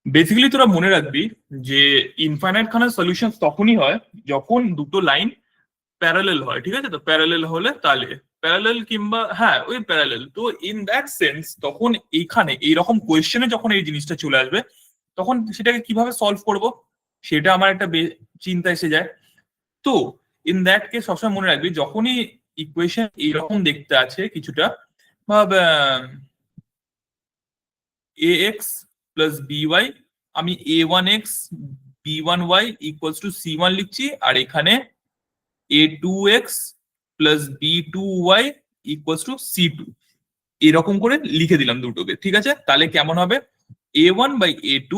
Basically তোরা মনে রাখবি যে ইনফাইনাইট খানার সলিউশন তখনই হয় যখন দুটো লাইন প্যারালেল হয়, ঠিক আছে? তো প্যারালেল হলে তাহলে প্যারালেল কিংবা হ্যাঁ ওই প্যারালেল, তো ইন দ্যাট সেন্স তখন এইখানে এইরকম কোয়েশ্চেনে যখন এই জিনিসটা চলে আসবে তখন সেটাকে কিভাবে সলভ করব সেটা আমার একটা চিন্তা এসে যায়। তো ইন দ্যাট কেস সবসময় মনে রাখবি যখনই ইকুয়েশন এইরকম দেখতে আছে কিছুটা, ভাব এ এক্স প্লাস বি ওয়াই, আমি a1x b1y equals to c1 লিখছি, আর এখানে a2x plus b2y equals to c2, এরকম করে লিখে দিলাম দুটোকে, ঠিক আছে? তাহলে কেমন হবে? a1/a2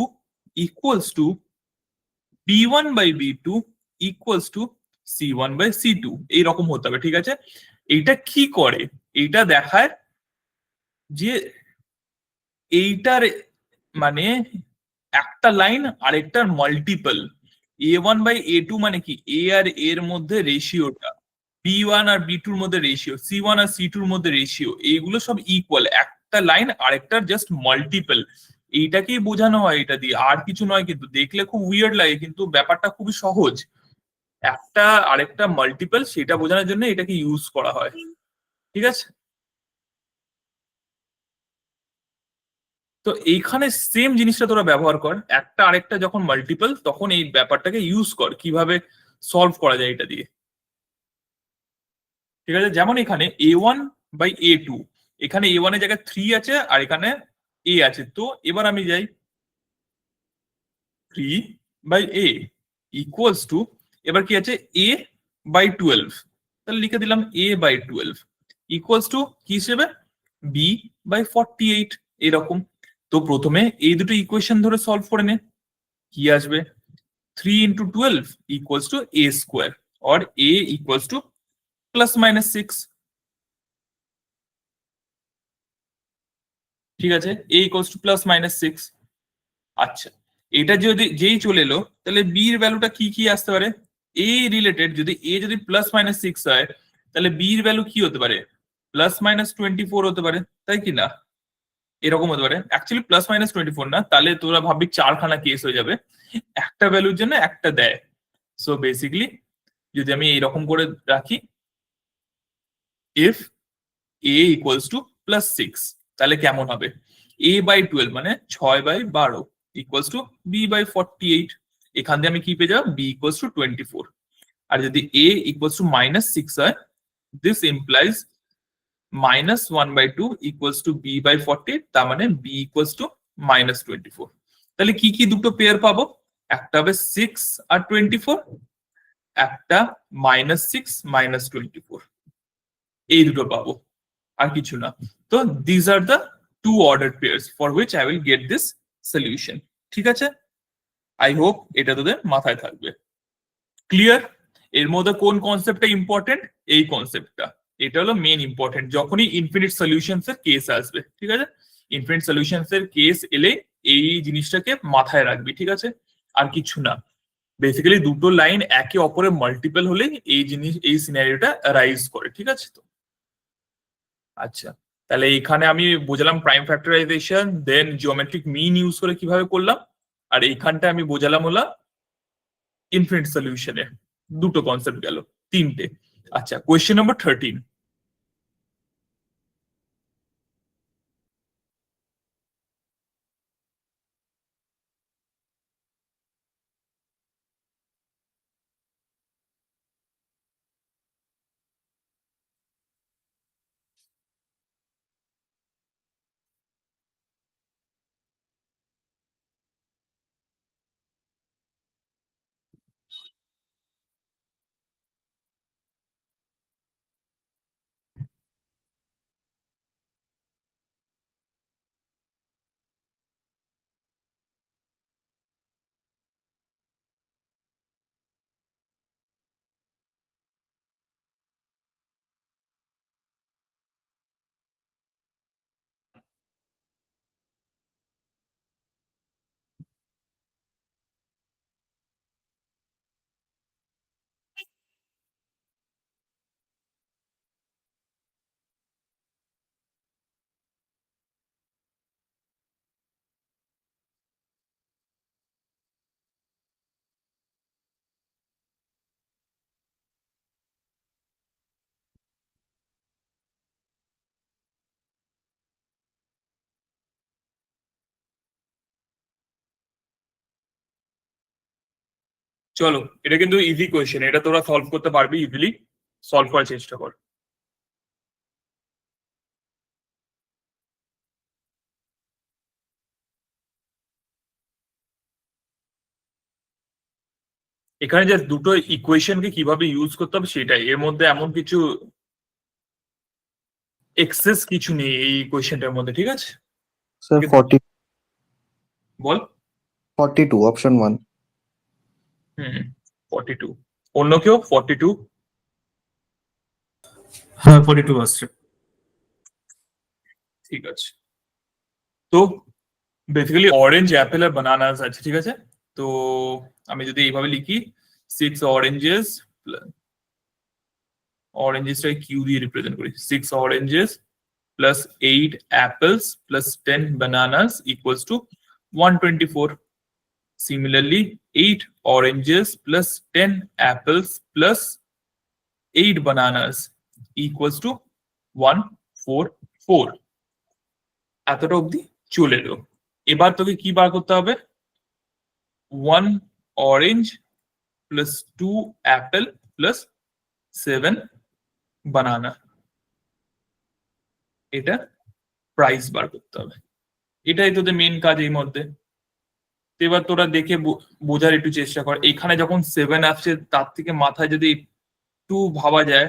equals to b1/b2 equals to c1/c2, এইরকম হতে হবে, ঠিক আছে? এইটা কি করে? এইটা দেখায় যে এইটার মানে একটা লাইন আরেকটার মাল্টিপল। a1/a2 মানে কি, এ আর এর মধ্যে রেশিওটা, বি1 আর বি2 এর মধ্যে রেশিও, সি1 আর সি2 এর মধ্যে রেশিও, এইগুলো সব ইকুয়াল, একটা লাইন আরেকটার জাস্ট মাল্টিপল। এইটাকেই বোঝানো হয় এটা দিয়ে, আর কিছু নয়। কিন্তু দেখলে খুব উইয়ার্ড লাগে, কিন্তু ব্যাপারটা খুবই সহজ। একটা আরেকটা মাল্টিপল সেটা বোঝানোর জন্য এটাকে ইউজ করা হয়, ঠিক আছে? তো এইখানে সেম জিনিসটা তোরা ব্যবহার কর, একটা আরেকটা যখন মাল্টিপল তখন এই ব্যাপারটাকে ইউজ কর কিভাবে সলভ করা যায় এটা দিয়ে, ঠিক আছে? যেমন এখানে a1/a2, এখানে a1 এর জায়গায় 3 আছে আর এখানে a আছে, তো এবার আমি যাই 3/a ইকুয়ালস টু, এবার কি আছে, a/12, তাহলে লিখে দিলাম a/12 ইকুয়ালস টু কি হিসেবে, b/48, এরকম। তো প্রথমে এই দুটো ইকুয়েশন ধরে সলভ করে নে, কি আসবে, 3 × 12 equals to a square, or a equals to +-6, ঠিক আছে? a equals to +-6। আচ্ছা, এটা যদি যেই চলে এলো তাহলে b এর ভ্যালুটা কি কি আসতে পারে? a রিলেটেড, যদি a যদি +-6 হয় তাহলে b এর ভ্যালু কি হতে পারে? +-24 হতে পারে, তাই কি না? এরকম হতে পারে, অ্যাকচুয়ালি +-24 না, তাহলে তোরা ভাববি চারখানা কেস হয়ে যাবে, একটা ভ্যালুর জন্য একটা দেয়। সো বেসিক্যালি যদি আমি এইরকম করে রাখি, ইফ a ইকুয়ালস টু +6, তাহলে কেমন হবে? a/12 মানে 6/12 ইকুয়ালস টু b/48, এখান দিয়ে আমি কি পেয়ে যাবো, b ইকুয়ালস টু 24। আর যদি a ইকুয়ালস টু -6 হয়, this implies -1/2 equals to b/48, তার মানে b ইকুয়ালস টু -24। তাহলে কি কি দুটো পেয়ার পাবো? একটা হবে 6 আর 24, একটা -6 - 24, এই দুটো পাবো, আর কিছু না। তো this are the two order pairs for which I will get this solution, ঠিক আছে? আই হোপ এটা তোদের মাথায় থাকবে। ক্লিয়ার? এর মধ্যে কোন কনসেপ্টটা ইম্পর্টেন্ট? এই কনসেপ্টটা, এটা হলো মেন ইম্পর্টেন্ট যখনই ইনফিনিট সলিউশনস এর কেস আসবে, ঠিক আছে? ইনফিনিট সলিউশনস এর কেস এলে এই জিনিসটাকে মাথায় রাখবি, ঠিক আছে? আর কিছু না। বেসিক্যালি দুটো লাইন একে অপরের মাল্টিপল হলে এই জিনিস, এই সিনারিওটা রাইজ করে, ঠিক আছে? তো আচ্ছা, তাহলে এখানে আমি বোঝালাম প্রাইম ফ্যাক্টরাইজেশন, দেন জিওমেট্রিক মিন ইউজ করে কিভাবে করলাম, আর এইখানটা আমি বোঝালাম হলো ইনফিনিট সলিউশনে। দুটো কনসেপ্ট গেল, তিনটে। আচ্ছা, কোয়েশ্চেন নাম্বার 13। চলো, এটা কিন্তু ইজি কোয়েশ্চেন, এটা তোরা সলভ করতে পারবি ইজিলি। সলভ করার চেষ্টা কর। এখানে যে দুটো ইকুয়েশনকে কিভাবে ইউজ করতে হবে সেটাই, এর মধ্যে এমন কিছু এক্সেস কিছু নেই এই কোয়েশ্চেনটার মধ্যে, ঠিক আছে? Sir, 40, বল। 42, option 1. হুম, 42। অন্য কেউ 42? হ্যাঁ 42 আসছে। ঠিক আছে। তো বেসিক্যালি অরেঞ্জ, অ্যাপেল আর বানানাস আছে, ঠিক আছে? তো আমি যদি এইভাবে লিখি, 6 অরেঞ্জেস, অরেঞ্জেসটাকে কিউ দিয়ে রিপ্রেজেন্ট করি, 6 oranges plus 8 apples plus 10 bananas equals to 124. Similarly, 8 oranges plus 10 apples plus 8 bananas equals to 144. এতটা অবধি চলে এলো। এবার তোকে কি বার করতে হবে? 1 orange plus 2 apple plus 7 banana, এটা প্রাইস বার করতে হবে। এটাই তোদের মেন কাজ এই মধ্যে। তো এবার তোরা দেখে বোঝার একটু চেষ্টা কর, এখানে যখন 7 আসছে তার থেকে মাথায় যদি একটু ভাবা যায়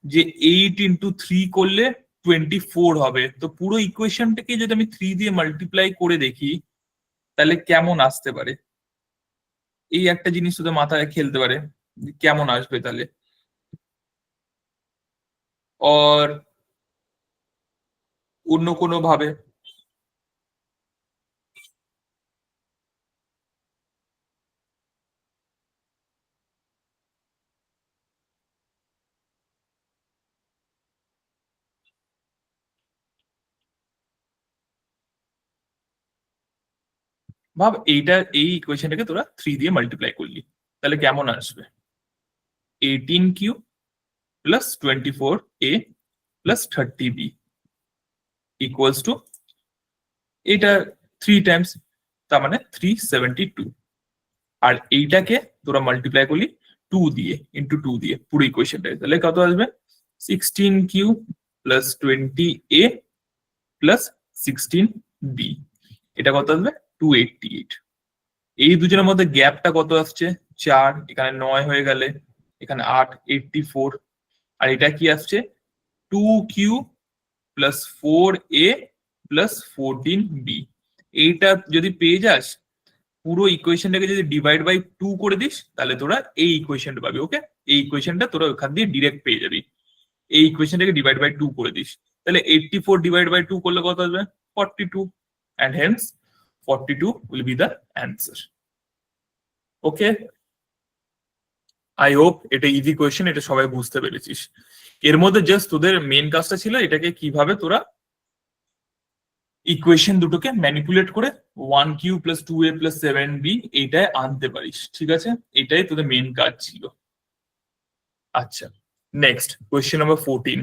যে 8 × 3 করলে 24 হবে, তো পুরো ইকুয়েশনটাকে যদি আমি 3 দিয়ে মাল্টিপ্লাই করে দেখি তাহলে কেমন আসতে পারে, এই একটা জিনিস তোদের মাথায় খেলতে পারে যে কেমন আসবে তাহলে। আর অন্য কোনো ভাবে ভাব, এই ইকুয়েশনটাকে তোরা 3 দিয়ে মাল্টিপ্লাই করলি তাহলে কেমন আসবে? 18Q plus 24A plus 30B equals to, এটা 3 টাইমস, তার মানে 372। আর এইটাকে তোরা মাল্টিপ্লাই করলি 2 দিয়ে, × 2 দিয়ে পুরো ইকুয়েশনটা, তাহলে কত আসবে? 16Q plus 20A plus 16B, এটা কত আসবে? 288। এই দুজনের মধ্যে গ্যাপটা কত আসছে? 4, এখানে 9 হয়ে গেলে এখানে 8, 84। আর এটা কি আসছে? 2Q plus 4A plus 14B। এইটা যদি পেয়ে যাস, পুরো ইকুয়েশনটাকে যদি ডিভাইড বাই 2 করে দিস তাহলে তোরা এই ইকুয়েশনটা পাবি। ওকে, এই ইকুয়েশনটা তোরা ওখান দিয়ে ডিরেক্ট পেয়ে যাবি। এই ইকুয়েশনটাকে ডিভাইড বাই 2 করে দিস, তাহলে 84 ডিভাইড বাই 2 করলে কত আসবে? 42, and hence 42 will be the answer. Okay, I hope এটা ইজি কোয়েশ্চেন, এটা সবাই বুঝতে পেরেছিস। এর মধ্যে জাস্ট তোদের মেন কাজটা ছিল এটাকে কিভাবে তোরা ইকুয়েশন দুটোকে ম্যানিপুলেট করে 1Q plus 2A plus 7B এইটায় আনতে পারিস, ঠিক আছে? এটাই তোদের মেন কাজ ছিল। আচ্ছা, নেক্সট কোয়েশ্চেন নাম্বার 14।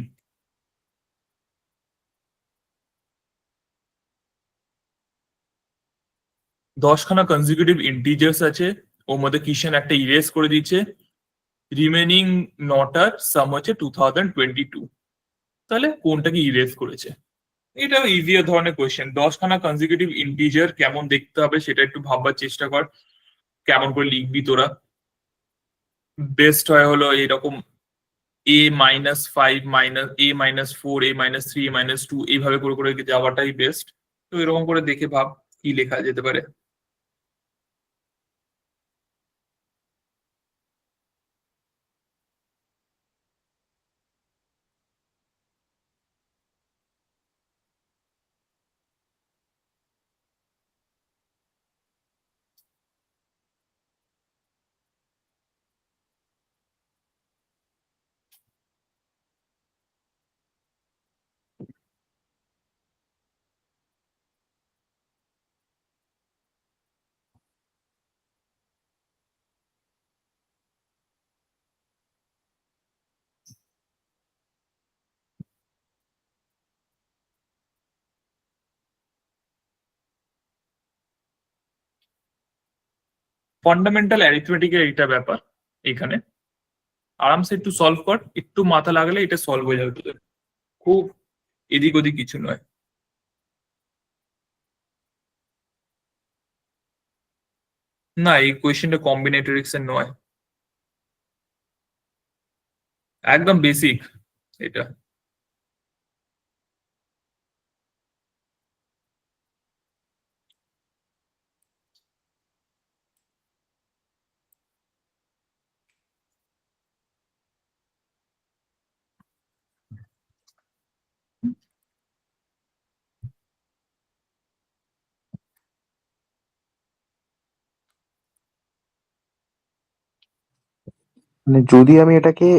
10খানা কনজিকিউটিভ ইন্টিজার্স আছে, ওর মধ্যে কিষান একটা ইরেজ করে দিচ্ছে, রিমেনিং নটার সাম হচ্ছে 2022, তাহলে কোনটাকে ইরেজ করেছে? এটা ইজিয়ার ধরনের কোয়েশ্চেন। 10খানা কনজিকিউটিভ ইন্টিজার কেমন দেখতে হবে সেটা একটু ভাববার চেষ্টা কর, কেমন করে লিখবি তোরা। বেস্ট হয় হলো এরকম A-5 minus A-4, A-3, A-2 এইভাবে করে করে যাওয়াটাই বেস্ট। তো এরকম করে দেখে ভাব কি লেখা যেতে পারে। ফান্ডামেন্টাল অ্যারিথমেটিকের এটা ব্যাপার। এখানে আরামসে একটু সলভ কর, একটু মাথা লাগলে এটা সলভ হয়ে যাবে তোদের, খুব এদিক ওদিক কিছু নয়। না, এই কোয়েশ্চেনটা কম্বিনেটরিক্স এর নয়, একদম বেসিক এটা। মানে যদি আমি এটাকে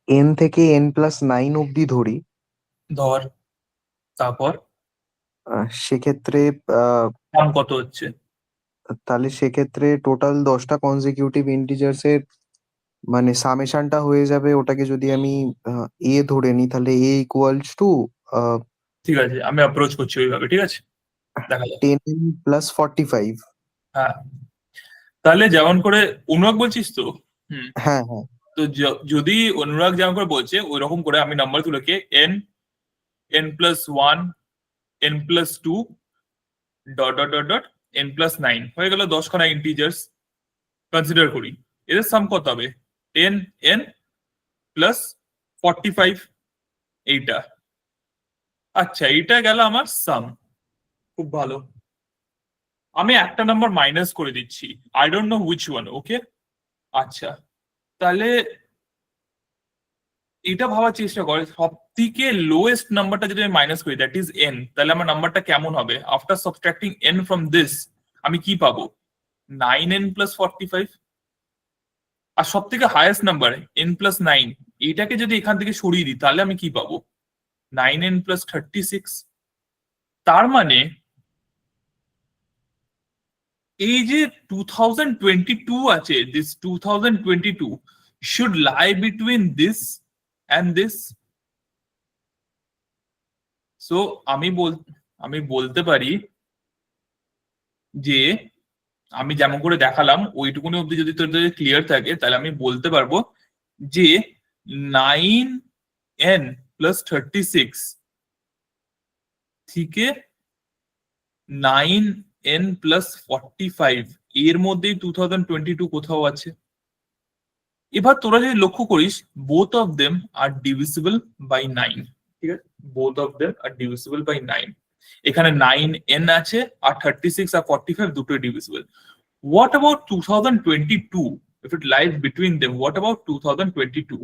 n থেকে n+9 অব্দি ধরি, ধর, তারপর সেক্ষেত্রে দাম কত হচ্ছে? তাহলে সেক্ষেত্রে টোটাল 10টা কনজিকিউটিভ ইন্টিজার্স এর মানে সামেশনটা হয়ে যাবে। ওটাকে যদি আমি a ধরে নিই, তাহলে a ইকুয়ালস টু ঠিক আছে, আমি অ্যাপ্রোচ করছি ওইভাবে, ঠিক আছে, দেখা যাক। 10n+45। হ্যাঁ, তাহলে যেমন করে অনুরাগ বলছিস তো। হুম। হ্যাঁ হ্যাঁ তো যদি অনুরাগ যেমন করে বলছে ওই রকম করে আমি নাম্বার গুলোকে n, n+1, n+2 dot dot dot dot n+9 হয়ে গেল 10খানা ইন্টিজার্স কনসিডার করি। এদের সাম কত হবে? 10n+45, এইটা। আচ্ছা, এইটা গেল আমার সাম, খুব ভালো। আমি একটা নাম্বার মাইনাস করে দিচ্ছি, I don't know which one, okay. আচ্ছা, তাহলে এটা ভাবার চেষ্টা করে সব থেকে লোয়েস্ট নাম্বারটা যদি আমি মাইনাস করি, দ্যাট ইজ এন, তাহলে আমার নাম্বারটা কেমন হবে? আফটার সাবট্রাক্টিং এন ফ্রম দিস আমি কি পাবো? 9n+45। আর সব থেকে হাইয়েস্ট নাম্বার n+9, এইটাকে যদি এখান থেকে সরিয়ে দিই তাহলে আমি কি পাবো? 9n+36। তার মানে এই যে 2022 আছে, this 2022 should lie between this and this. So আমি বলতে পারি যে আমি যেমন করে দেখালাম ওইটুকুনি অব্দি যদি তোদের ক্লিয়ার থাকে তাহলে আমি বলতে পারবো যে 9n+36 থেকে 9n+45 এর মধ্যেই 2022 কোথাও আছে। এবার তোরা যদি লক্ষ্য করিস, both of them are divisible by 9, ঠিক আছে, both of them are divisible by 9। এখানে 9n আছে আর 36 আর 45 দুটোই divisible. What about 2022? If it lies between them, what about 2022?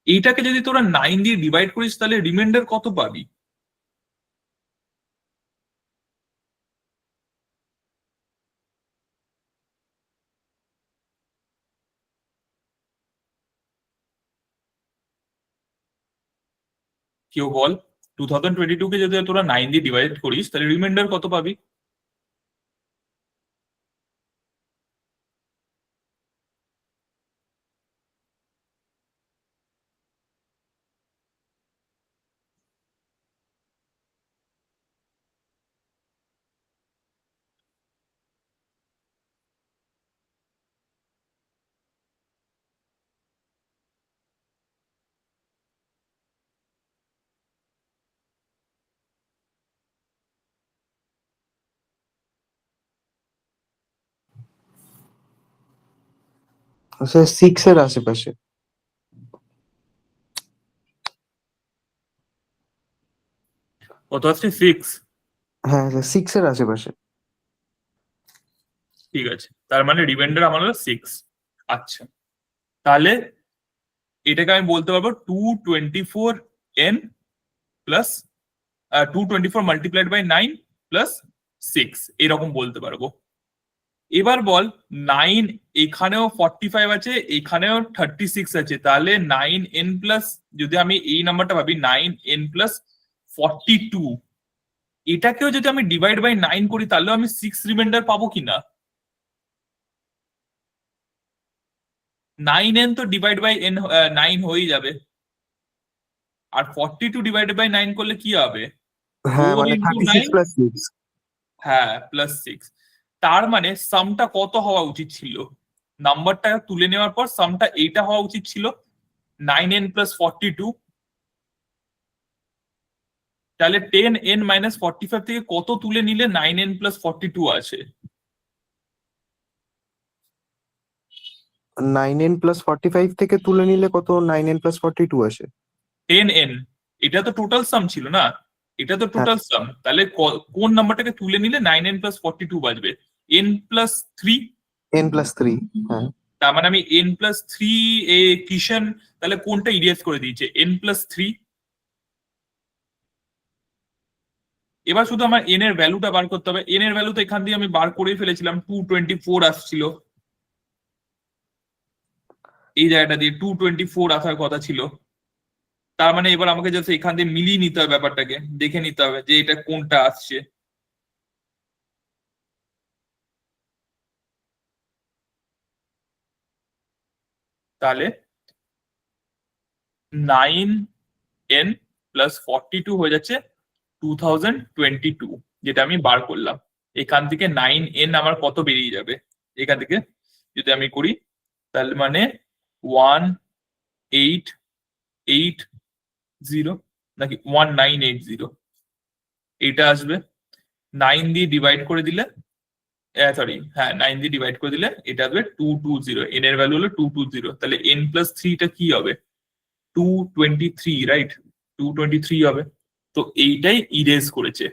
এইটাকে যদি তোরা 9 দিয়ে ডিভাইড করিস তাহলে রিমাইন্ডার কত পাবি? কেউ বল, 2022 কে যদি তোরা 9 দিয়ে ডিভাইড করিস তাহলে রিমাইন্ডার কত পাবি? স্যার 6 এর আশেপাশে। কত আসছে? 6। হ্যাঁ স্যার 6 এর আশেপাশে। ঠিক আছে, তার মানে রিমাইন্ডার আমার হলো 6। আচ্ছা, তাহলে এটাকে আমি বলতে পারবো 224n plus 224 multiplied by 9 plus 6, এরকম বলতে পারবো। এবার বল 9, এখানেও 45 আছে, এখানেও 36 আছে, তাহলে 9n প্লাস, যদি আমি এই নাম্বারটা ভাবি 9n+42, এটাকেও যদি আমি ডিভাইড বাই 9 করি তাহলেও আমি 6 রিমাইন্ডার পাবো কিনা? 9n তো ডিভাইড বাই 9 হয়েই যাবে, আর 42 ডিভাইড বাই 9 করলে কি হবে? হ্যাঁ 4 মানে ইন্টু 9, 36+6। হ্যাঁ, +6। তার মানে সামটা কত হওয়া উচিত ছিল? নাম্বারটা তুলে নেওয়ার পর সামটা এইটা হওয়া উচিত ছিল 9n প্লাস 42। তাহলে 10n মাইনাস 45 থেকে কত তুলে নিলে 9n প্লাস 42 আছে? 9n+45 থেকে তুলে নিলে কত 9n+42 আসে? 10n, এটা তো টোটাল সাম ছিল না, এটা তো হ্যাঁ, টোটাল সাম, তাহলে কোন নাম্বারটাকে তুলে নিলে 9n প্লাস 42 বাজবে? n plus 3। n+3। হ্যাঁ, তার মানে আমি n প্লাস 3 এ কিষান তাহলে কোনটা ইরেজ করে দিয়েছে? n plus 3। এবার শুধু আমার n এর ভ্যালুটা বার করতে হবে। n এর ভ্যালু তো এখান দিয়ে আমি বার করেই ফেলেছিলাম, 224 আসছিল, এই জায়গাটা দিয়ে 224 আসার কথা ছিল। তার মানে এবার আমাকে জাস্ট এখান দিয়ে মিলিয়ে নিতে হবে, ব্যাপারটাকে দেখে নিতে হবে যে এটা কোনটা আসছে। তাহলে 9n প্লাস 42 হয়ে যাচ্ছে 2022, যেটা আমি বার করলাম। এখান থেকে 9n আমার কত বেরিয়ে যাবে এখান থেকে যদি আমি করি, তাহলে মানে 1880 নাকি 1980 এইটা আসবে। 9 দিয়ে ডিভাইড করে দিলে, সরি হ্যাঁ 9 দিয়ে ডিভাইড করে দিলে এটা আসবে 220। এন এর ভ্যালু হলো 220, তাহলে n প্লাস 3টা কি হবে? 223, রাইট? 223 হবে। তো এইটাই ইরেজ করেছে।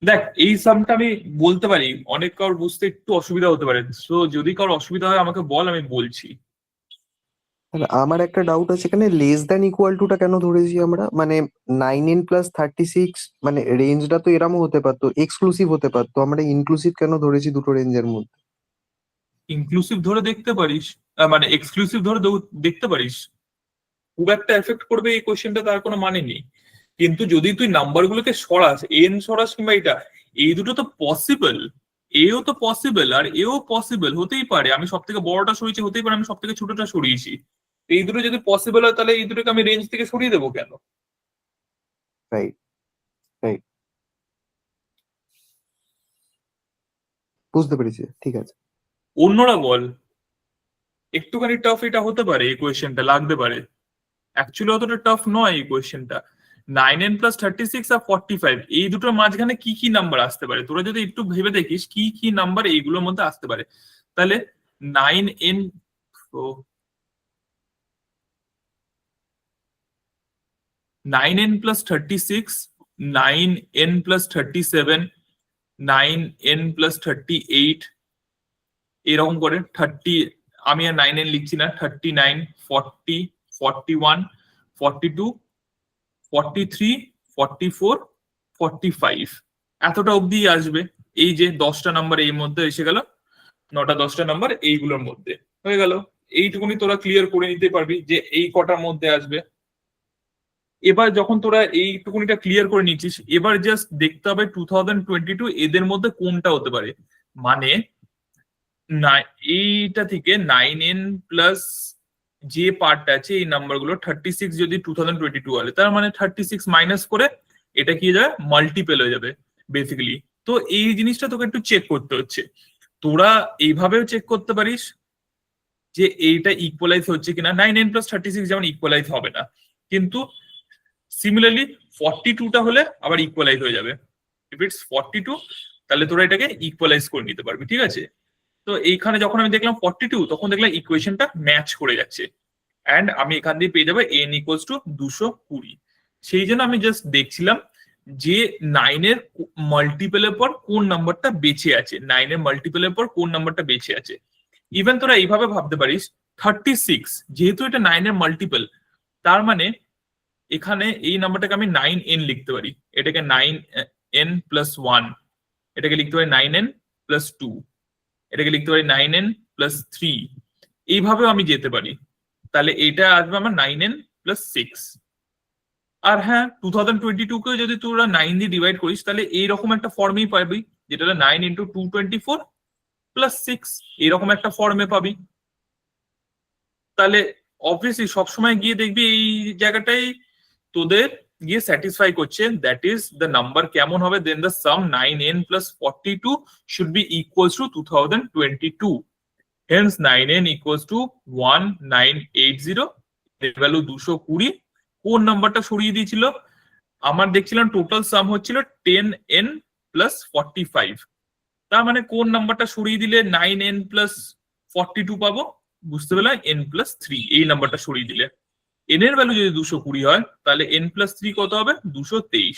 দেখ এই সামটা আমি বলতে পারি, অনেক কারোর বুঝতে একটু অসুবিধা হতে পারে, তো যদি কারোর অসুবিধা হয় আমাকে বল, আমি বলছি। তাহলে আমার একটা ডাউট আছে, এখানে লেস দ্যান ইকুয়াল টুটা কেন ধরেছি আমরা? মানে 9n+36, মানে রেঞ্জটা তো এরমও হতে পারতো, এক্সক্লুসিভ হতে পারতো, আমরা ইনক্লুসিভ কেন ধরেছি দুটো রেঞ্জের মধ্যে? ইনক্লুসিভ ধরে দেখতে পারিস, মানে এক্সক্লুসিভ ধরে দেখতে পারিস, খুব একটা এফেক্ট করবে এই কোশ্চেনটা তার কোনো মানে নেই। কিন্তু যদি তুই নাম্বারগুলোকে সরাস, এন সরাস কিংবা এটা, এই দুটো তো পসিবল, এও তো পসিবল আর এও পসিবল হতেই পারে। আমি সব থেকে বড়টা সরিয়েছি, হতেই পারে আমি সব থেকে ছোটটা সরিয়েছি। এই দুটো যদি পসিবল হয় তাহলে এই দুটোকে আমি রেঞ্জ থেকে সরিয়ে দেবো কেন? রাইট, রাইট, বুঝতে পেরেছি, ঠিক আছে। অন্যরা বল, একটুখানি টাফ এটা হতে পারে, এই কোয়েশ্চেনটা লাগতে পারে। অ্যাকচুয়ালি অতটা টাফ নয় এই কোয়েশ্চেনটা। 9n প্লাস 36 আর 45, এই দুটোর মাঝখানে কি কি নাম্বার আসতে পারে তোরা যদি একটু ভেবে দেখিস, কি কি নাম্বার এইগুলোর মধ্যে আসতে পারে। তাহলে 9n, ও 9n plus 36, 9n plus 37, 9n plus 38, এরকম করে 30, আমি আর 9n লিখছি না, 39, 40, 41, 42, 43, 44, 45, এতটা অবধি আসবে। এই যে 10টা নাম্বার এই মধ্যে এসে গেল, 9টা 10টা নাম্বার এইগুলোর মধ্যে হয়ে গেল। এইটুকুনি তোরা ক্লিয়ার করে নিতে পারবি যে এই কটার মধ্যে আসবে। এবার যখন তোরা এইটুকুনিটা ক্লিয়ার করে নিচ্ছিস, এবার জাস্ট দেখতে হবে 2022 এদের মধ্যে কোনটা হতে পারে। মানে না, এইটা থেকে 9n প্লাস যে পার্টটা আছে এই নাম্বারগুলো 36 যদি 2022 হলে, তার মানে 36 মাইনাস করে এটা কি হয়ে যাবে, মাল্টিপেল হয়ে যাবে বেসিক্যালি। তো এই জিনিসটা তোকে একটু চেক করতে হচ্ছে। তোরা এইভাবেও চেক করতে পারিস যে এইটা ইকুয়ালাইজ হচ্ছে কিনা। 9n প্লাস 36 যেমন ইকুয়ালাইজ হবে না, কিন্তু সিমিলারলি 42টা হলে আবার ইকুয়ালাইজ হয়ে যাবে। ইফ ইটস 42 তাহলে তোরা এটাকে ইকুয়ালাইজ করে নিতে পারবি, ঠিক আছে? তো এইখানে যখন আমি দেখলাম 42, তখন দেখলাম ইকুয়েশনটা ম্যাচ করে যাচ্ছে, অ্যান্ড আমি এখান দিয়ে পেয়ে যাবো n ইকুয়ালস টু 220। সেই জন্য আমি জাস্ট দেখছিলাম যে 9-এর মাল্টিপেলের পর কোন নাম্বারটা বেঁচে আছে, 9-এর মাল্টিপেলের পর কোন নাম্বারটা বেঁচে আছে। ইভেন তোরা এইভাবে ভাবতে পারিস 36, যেহেতু এটা 9-এর মাল্টিপল, তার মানে এখানে এই নাম্বারটাকে আমি 9n লিখতে পারি, এটাকে 9n প্লাস 1, এটাকে লিখতে পারি 9n প্লাস 2, এটাকে লিখতে পারি 9n প্লাস 3, এইভাবেও আমি যেতে পারি। তাহলে এটা আসবে আমার 9n প্লাস 6। আর হ্যাঁ 2022 কে যদি তোরা 9 দিয়ে ডিভাইড করিস তাহলে এইরকম একটা ফর্মেই পাবি, যেটা হলো 9 ইন্টু 224 প্লাস 6, এরকম একটা ফর্মে পাবি। তাহলে অবভিয়াসলি সবসময় গিয়ে দেখবি এই জায়গাটাই তোদের গিয়ে স্যাটিসফাই করছে, দ্যাট ইজ দ্য নাম্বার কেমন হবে, then the sum 9n plus 42 should be equals to 2022, hence 9n equals to 1980, এর ভ্যালু 220। কোন নাম্বারটা সরিয়ে দিয়েছিল? আমার দেখছিলাম টোটাল সাম হচ্ছিল 10n প্লাস 45, তার মানে কোন নাম্বারটা সরিয়ে দিলে 9n প্লাস 42 পাবো? বুঝতে পারলাম, n প্লাস 3 এই নাম্বারটা সরিয়ে দিলে। n এর ভ্যালু যদি 220 হয় তাহলে n প্লাস 3 কত হবে? 223।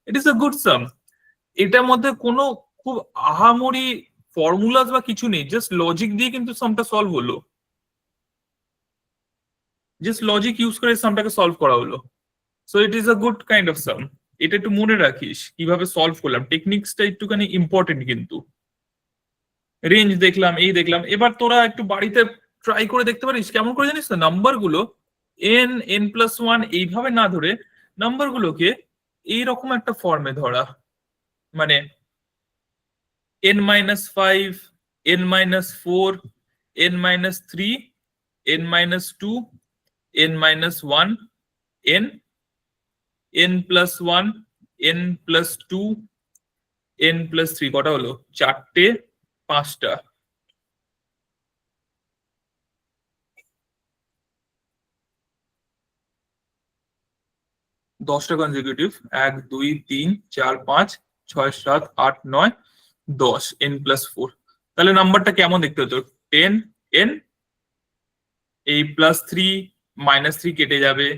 ইট ইজ আ গুড সাম। এটার মধ্যে কোনো খুব আহামরি ফর্মুলাস বা কিছু নেই, জাস্ট লজিক দিয়ে কিন্তু সামটা সলভ হলো, জাস্ট লজিক ইউজ করে সামটাকে সলভ করা হলো। So it is a good kind of some. এটা একটু মনে রাখিস কিভাবে সলভ করলাম, টেকনিক্সটা একটুখানি ইম্পর্টেন্ট কিন্তু। রেঞ্জ দেখলাম, এই দেখলাম, এবার তোরা একটু বাড়িতে ট্রাই করে দেখতে পারিস কেমন করে জানিস তো নাম্বার গুলো n+1 এইভাবে না ধরে নাম্বার গুলোকে এইরকম একটা ফর্মে ধরা, মানে n-5, n-4, n-3, n-2, n-1, n, n+1, n+2, n+3, কটা হলো? চারটে, পাঁচটা, 10টা কনজিকিউটিভ, 1 2 3 4 5 6 7 8 9 10, n+4। তাহলে নাম্বারটা কেমন দেখতে হতো? 10n, এই +3 -3 কেটে যাবে,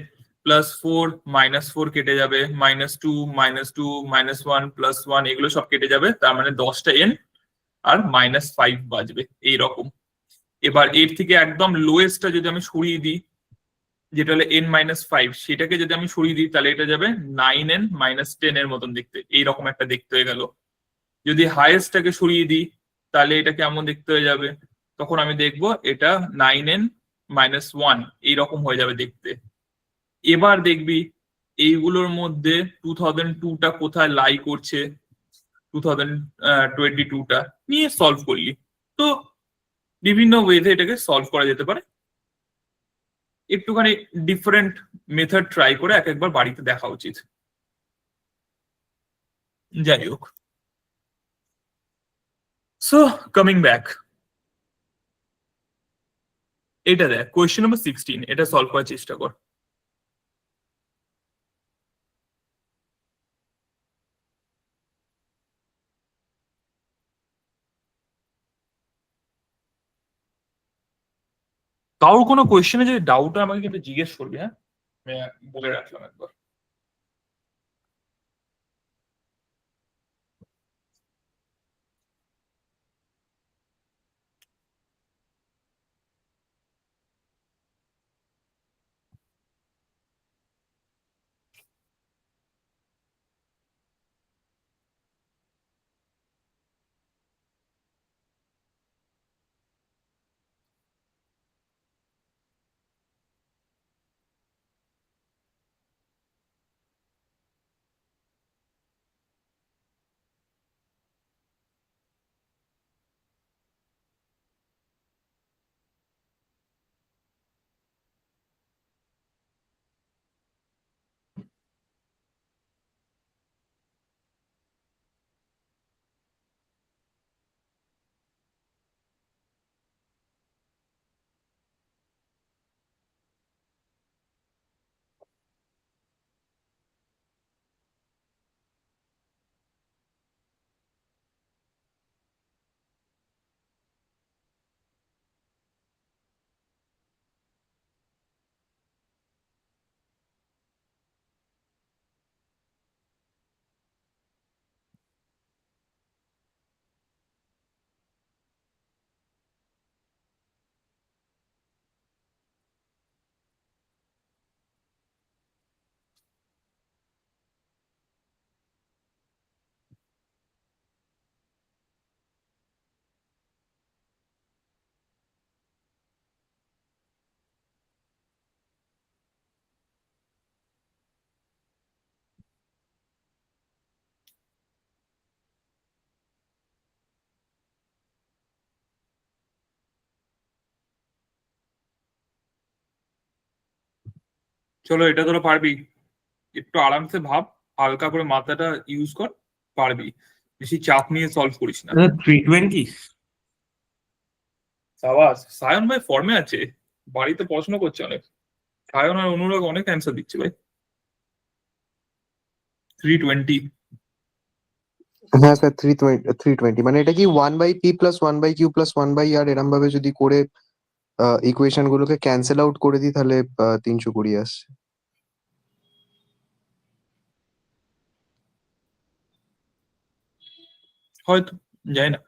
+4 -4 কেটে যাবে, -2 -2 -1 +1 এগুলো সব কেটে যাবে, তার মানে 10টা n আর -5 বাজবে এইরকম। এবার এর থেকে একদম লোয়েস্টটা যদি আমি সরিয়ে দিই, যেটা হলো n-5, সেটাকে যদি আমি সরিয়ে দিই তাহলে এটা যাবে 9n-10 এর মতন দেখতে, এইরকম একটা দেখতে হয়ে গেল। যদি হাইয়েস্টটাকে সরিয়ে দিই তাহলে এটা কেমন দেখতে হয়ে যাবে? তখন আমি দেখবো এটা 9n-1 এইরকম হয়ে যাবে দেখতে। এবার দেখবি এইগুলোর মধ্যে 2002টা কোথায় লাই করছে, 2022টা নিয়ে সলভ করলি। তো বিভিন্ন ওয়েতে এটাকে সলভ করা যেতে পারে, একটুখানি ডিফারেন্ট মেথড ট্রাই করে এক একবার বাড়িতে দেখা উচিত। যাই হোক, সো কামিং ব্যাক, এটা দেখ কোয়েশ্চেন নাম্বার 16, এটা সলভ করার চেষ্টা কর। কারোর কোনো কোয়েশ্চেনে যদি ডাউট হয় আমাকে কিন্তু জিজ্ঞেস করবি, হ্যাঁ? আমি বলে রাখলাম একবার। চলো, এটা তোরা পারবি। একটু আরামসে ভাব, হালকা করে মাথাটা ইউজ কর, পারবি। বেশি চাপ নিয়ে সলভ করিস না। 320। সাবাস, সায়ন ভাই ফর্মে আছে, বাড়িতে পড়াশোনা করছে অনেক। সায়ন আর অনুরাগ অনেক অ্যান্সার দিচ্ছে ভাই। 320। হ্যাঁ স্যার, 320 মানে এটা কি 1/p+1/q+1/r এরম ভাবে যদি করে ইকুয়েশন গুলোকে ক্যান্সেল আউট করে দিই তাহলে 320 আসছে। হয়তো, জানি না।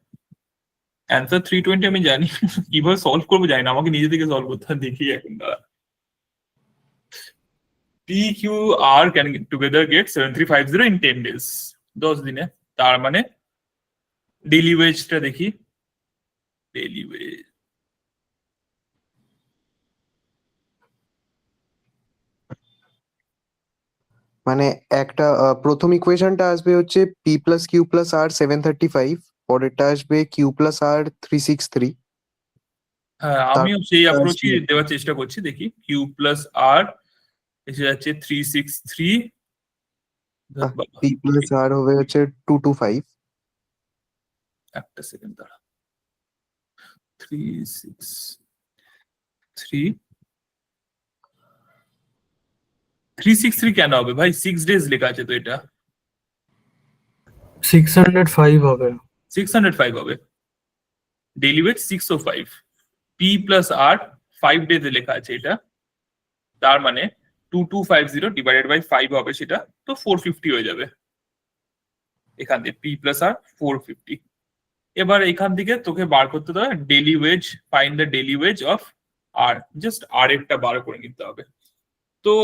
অ্যান্সার 320 আমি জানি, কিভাবে সলভ করবো জানি না, আমাকে নিজে থেকে সলভ করতে হয়, দেখি এখন দাঁড়া। PQR can together get 7350 in 10 days, 10 দিনে। তার মানে ডেইলি ওয়েজটা দেখি, ডেইলি ওয়েজ মানে একটা প্রথম ইকুয়েশনটা আসবে হচ্ছে p+q+r 735, পরেরটা আসবে q+r 363। হ্যাঁ, তার আমিও সেই অ্যাপ্রোচই আসবে দেওয়ার চেষ্টা করছি, দেখি। Q+R এসে যাচ্ছে 363। p+r হবে হচ্ছে 225। একটা সেকেন্ড দাঁড়া। 363, 363 কেন হবে ভাই? 6 ডেজ লেখা আছে তো, এটা 605 হবে। 605 হবে। ডেইলি ওয়েট 605, P+R 5 ডেজে লেখা আছে এটা। তার মানে 2250 ডিভাইডেড বাই 5 হবে সেটা, তো 450 হয়ে যাবে। এখান থেকে P+R 450। এবার এখান থেকে তোকে বার করতে হবে daily wage, find the daily wage of R, just R এরটা বার করে নিতে হবে। তো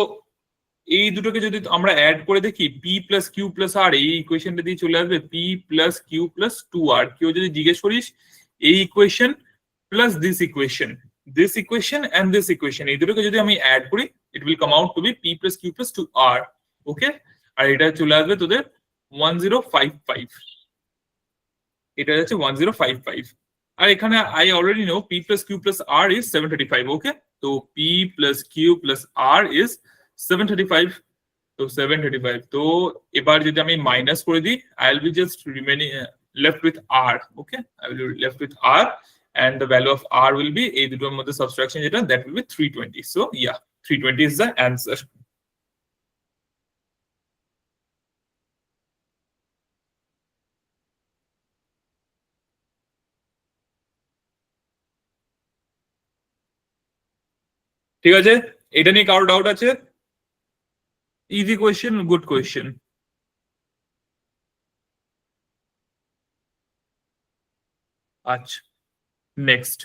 এই দুটোকে যদি আমরা অ্যাড করে দেখি, P+Q+R এই ইকুয়েশনটা দিয়ে চলে আসবে P+Q+2R। কেউ যদি জিজ্ঞেস করিস এই equation plus this equation and this equation, এই দুটোকে যদি আমি অ্যাড করি, it will come out to be P+Q+2R। Okay, আর এটা চলে আসবে তোদের 1055। এটা হচ্ছে 1055। আর এখানে I already no P+Q+R is 735। ওকে, তো P+Q+R ইজ 735। তো 735, তো এবার যদি আমি মাইনাস করে দিই, I will be just remaining left with R. Okay, I will be left with R, and the value of R will be, এই দুটোর মধ্যে সাবট্রাকশন যেটা, that will be 320। So yeah, 320 is the answer. ঠিক আছে, এটা নিয়ে কারো doubt আছে? Easy question, good question. আচ্ছা, নেক্সট।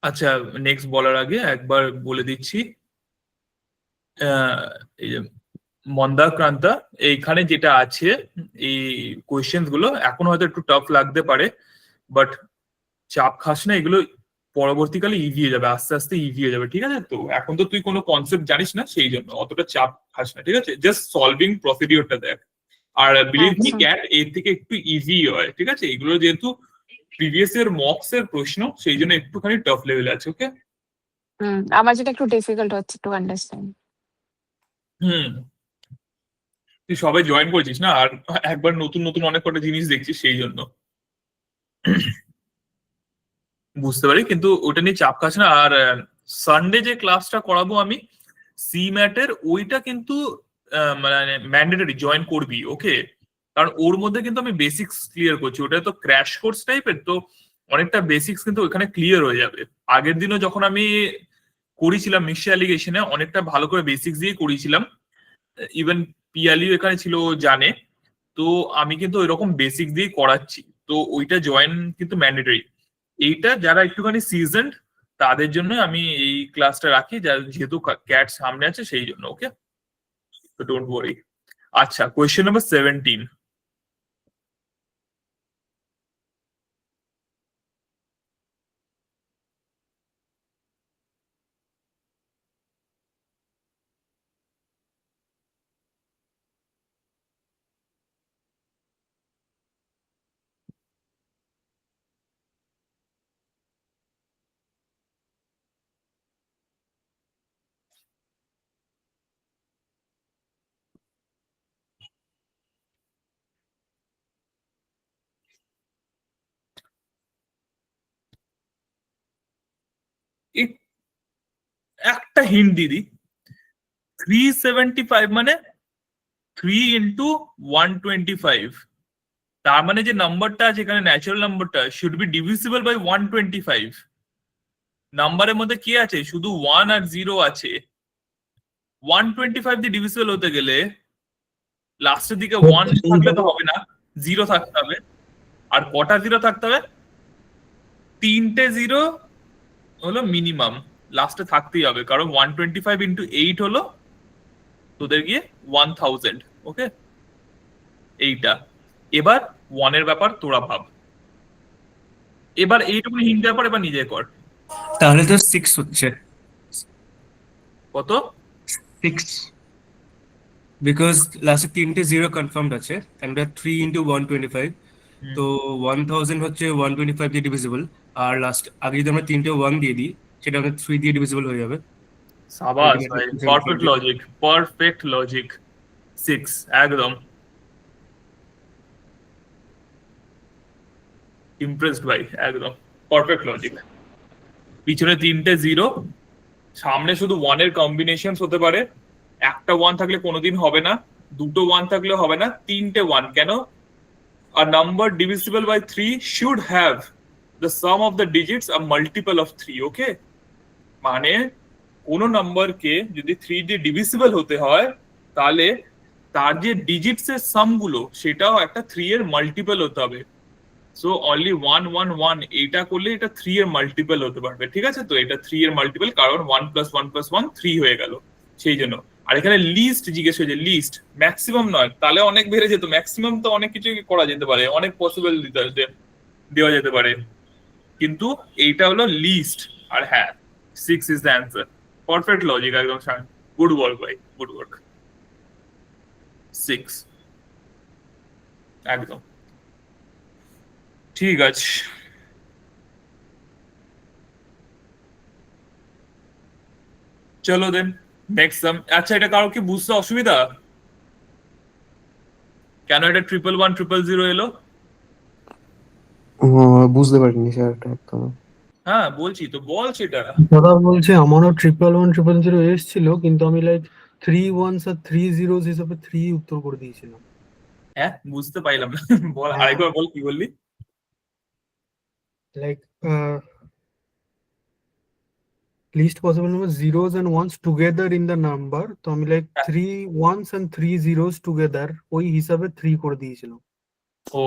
আচ্ছা, নেক্সট বলার আগে একবার বলে দিচ্ছি, এই যে মন্দাক্রান্তা, এইখানে যেটা আছে, এই কোয়েশ্চেন গুলো এখন হয়তো একটু টাফ লাগতে পারে, বাট চাপ খাস না, এগুলো পরবর্তীকালে ইজি হয়ে যাবে, আস্তে আস্তে ইজি হয়ে যাবে। ঠিক আছে, তো এখন তো তুই কোনো কনসেপ্ট জানিস না, সেই জন্য অতটা চাপ খাস না। ঠিক আছে, জাস্ট সলভিং প্রসিডিওরটা দেখ। আর বিলিভ মি আচ্ছা। ক্যাট এর থেকে একটু ইজি হয়। ঠিক আছে, এগুলো যেহেতু প্রিভিয়াস এর মক্স এর প্রশ্ন, সেই জন্য একটুখানি টাফ লেভেল আছে। ওকে। আমার যেটা একটু ডিফিকাল্ট হচ্ছে টু আন্ডারস্ট্যান্ড। হুম, তুই সবাই জয়েন করেছিস না, আর একবার নতুন নতুন অনেক কটা জিনিস দেখছিস, সেই জন্য বুঝতে পারি, কিন্তু ওটা নিয়ে চাপ খাস না। আর সানডে যে ক্লাসটা করাবো আমি সি ম্যাটের, ওইটা কিন্তু মানে ম্যান্ডেটরি জয়েন করবি। ওকে, কারণ ওর মধ্যে কিন্তু আমি বেসিক্স ক্লিয়ার করছি, ওটা তো ক্র্যাশ কোর্স টাইপের, তো অনেকটা বেসিক্স কিন্তু ওখানে ক্লিয়ার হয়ে যাবে। আগের দিনও যখন আমি করেছিলাম মিশা অ্যালিগেশনে, অনেকটা ভালো করে বেসিক্স দিয়ে করেছিলাম। ইভেন পিয়ালিও এখানে ছিল, ও জানে। তো আমি কিন্তু ওইরকম বেসিক দিয়ে করাচ্ছি, তো ওইটা জয়েন কিন্তু ম্যান্ডেটরি। এইটা যারা একটুখানি সিজনড তাদের জন্য আমি এই ক্লাসটা রাখি, যেহেতু ক্যাট সামনে আছে সেই জন্য। ওকে, তো ডোন্ট ওয়ারি। আচ্ছা, কোয়েশ্চেন নাম্বার 17। একটা হিন্ট দিদি, 375 মানে 3 ইন্টু 125, তার মানে যে নাম্বারটা আছে এখানে ন্যাচারাল নাম্বারটা শুড বি ডিভিজিবল বাই 125। নাম্বারের মধ্যে কি আছে, শুধু 1 আর 0 আছে। 125 দিয়ে ডিভিজিবল হতে গেলে লাস্টের দিকে 1 থাকলে তো হবে না, 0 থাকতে হবে। আর কটা 0 থাকতে হবে, 3টে 0 হলো মিনিমাম, লাস্টে থাকতেই হবে, কারণ 125 ইন্টু 8 হলো তোদের গিয়ে 1000। ওকে, এইটা। এবার 1 এর ব্যাপার তোরা ভাব, এবার এইটুকু হিন্ট দেওয়ার পর এবার নিজে কর। তাহলে তো 6 হচ্ছে, কত? 6, বিকজ লাস্টে 3টে 0 কনফার্মড আছে, and 3 ইন্টু 125, তো 1000 হচ্ছে 125 দিয়ে ডিভিজিবল। আর লাস্ট আগে যদি আমরা 3টে 1 দিয়ে দিই, সেটা আমাদের 3 দিয়ে ডিভিজিবল হয়ে যাবে। সাবাস ভাই, পারফেক্ট লজিক, পারফেক্ট লজিক। 6 একদম ইমপ্রেসড ভাই, একদম পারফেক্ট লজিক। পিছনে 3টে 0, সামনে শুধু 1 এর কম্বিনেশন হতে পারে। একটা 1 থাকলে কোনোদিন হবে না, দুটো 1 থাকলে হবে না, 3টে 1 কেন? A number divisible by 3 should have the sum of the digits a multiple of 3. Okay, মানে কোন নাম্বারকে যদি 3 দিয়ে ডিভিজিবল হতে হয় তাহলে তার যে ডিজিটস এর সাম গুলো সেটাও একটা 3 এর মাল্টিপল হতে হবে। সো অনলি 1 1 1 এটা করলে এটা 3 এর মাল্টিপল হতে পারবে। ঠিক আছে, তো এটা 3 এর মাল্টিপল, কারণ 1 + 1 + 1 3 হয়ে গেল, সেই জন্য। আর এখানে লিস্ট জিজ্ঞেস হয়েছে, লিস্ট, ম্যাক্সিমাম নয়, তাহলে অনেক বেড়ে যেত। ম্যাক্সিমাম তো অনেক কিছু করা যেতে পারে, অনেক পসিবল দেওয়া যেতে পারে, কিন্তু এইটা হলো লিস্ট। আর হ্যাঁ, 6 is the answer. Perfect logic, একদম গুড ওয়ার্ক ভাই, গুড ওয়ার্ক। 6 একদম ঠিক আছে। চলো দেন নেক্সট সাম। আচ্ছা, এটা কারো কি বুঝতে অসুবিধা, কেন এটা 111 000 এলো? বুঝতে পারিনি স্যার এটা একদম। হ্যাঁ বলছি তো, বল সেটা। দাদা বলছে আমারও 111 000 এসেছিল, কিন্তু আমি লাইক 3 ones আর 3 zeros হিসাবে 3 উত্তর করে দিয়েছিলাম। হ্যাঁ বুঝতে পাইলাম না, বল হ্যাঁ। আরেকবার বল, কি বললি? Like least possible number zeros and ones together in the number, তো আমি like 3 ones and 3 zeros together ওই হিসাবে 3 করে দিয়েছিলাম। ও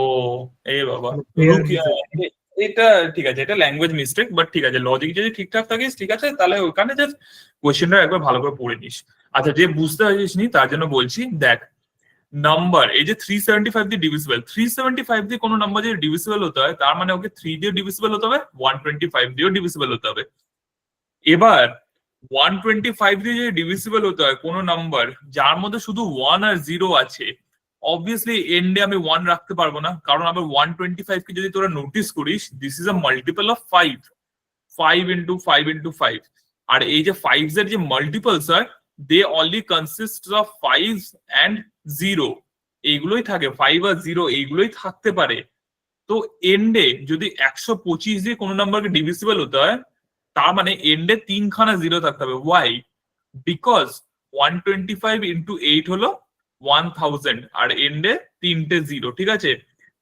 এই বাবা, মানে pair রুকি, হিসেবে। এটা ঠিক আছে, এটা ল্যাঙ্গুয়েজ মিস্টেক, বাট ঠিক আছে, লজিক যদি ঠিকঠাক থাকিস ঠিক আছে, তাহলে ওখানে জাস্ট কোয়েশ্চেনটা একবার ভালো করে পড়ে নিস। আচ্ছা, যে বুঝতে পারছিস নি তার জন্য বলছি, দেখ নাম্বার এই যে 375 দিয়ে ডিভিজিবল, 375 দিয়ে কোনো নাম্বার যদি ডিভিজিবল হতে হয় তার মানে ওকে 3 দিয়ে ডিভিজিবল হতে হবে, 125 দিয়েও ডিভিজিবল হতে হবে। এবার 125 দিয়ে যদি ডিভিজিবল হতে হয় কোনো নাম্বার যার মধ্যে শুধু 1 আর 0 আছে, অবভিয়াসলি এন্ডে আমি 1 রাখতে পারবো না, কারণ আবার 125 কে যদি তোরা নোটিস করিস, this is a multiple of 5, 5 into 5 into 5। আর এই যে 5 এর যে মাল্টিপলস হয়, they only consist of 5 and 0, এইগুলোই থাকে, 5 আর 0 এইগুলোই থাকতে পারে। তো এন্ডে যদি 125 দিয়ে কোনো নাম্বারকে ডিভিজিবল হতে হয়, তার মানে এন্ডে 3খানা 0 থাকতে হবে। ওয়াই? বিকজ 125 ইন্টু 8 হলো 1000, আর এন্ডে 3টে 0। ঠিক আছে,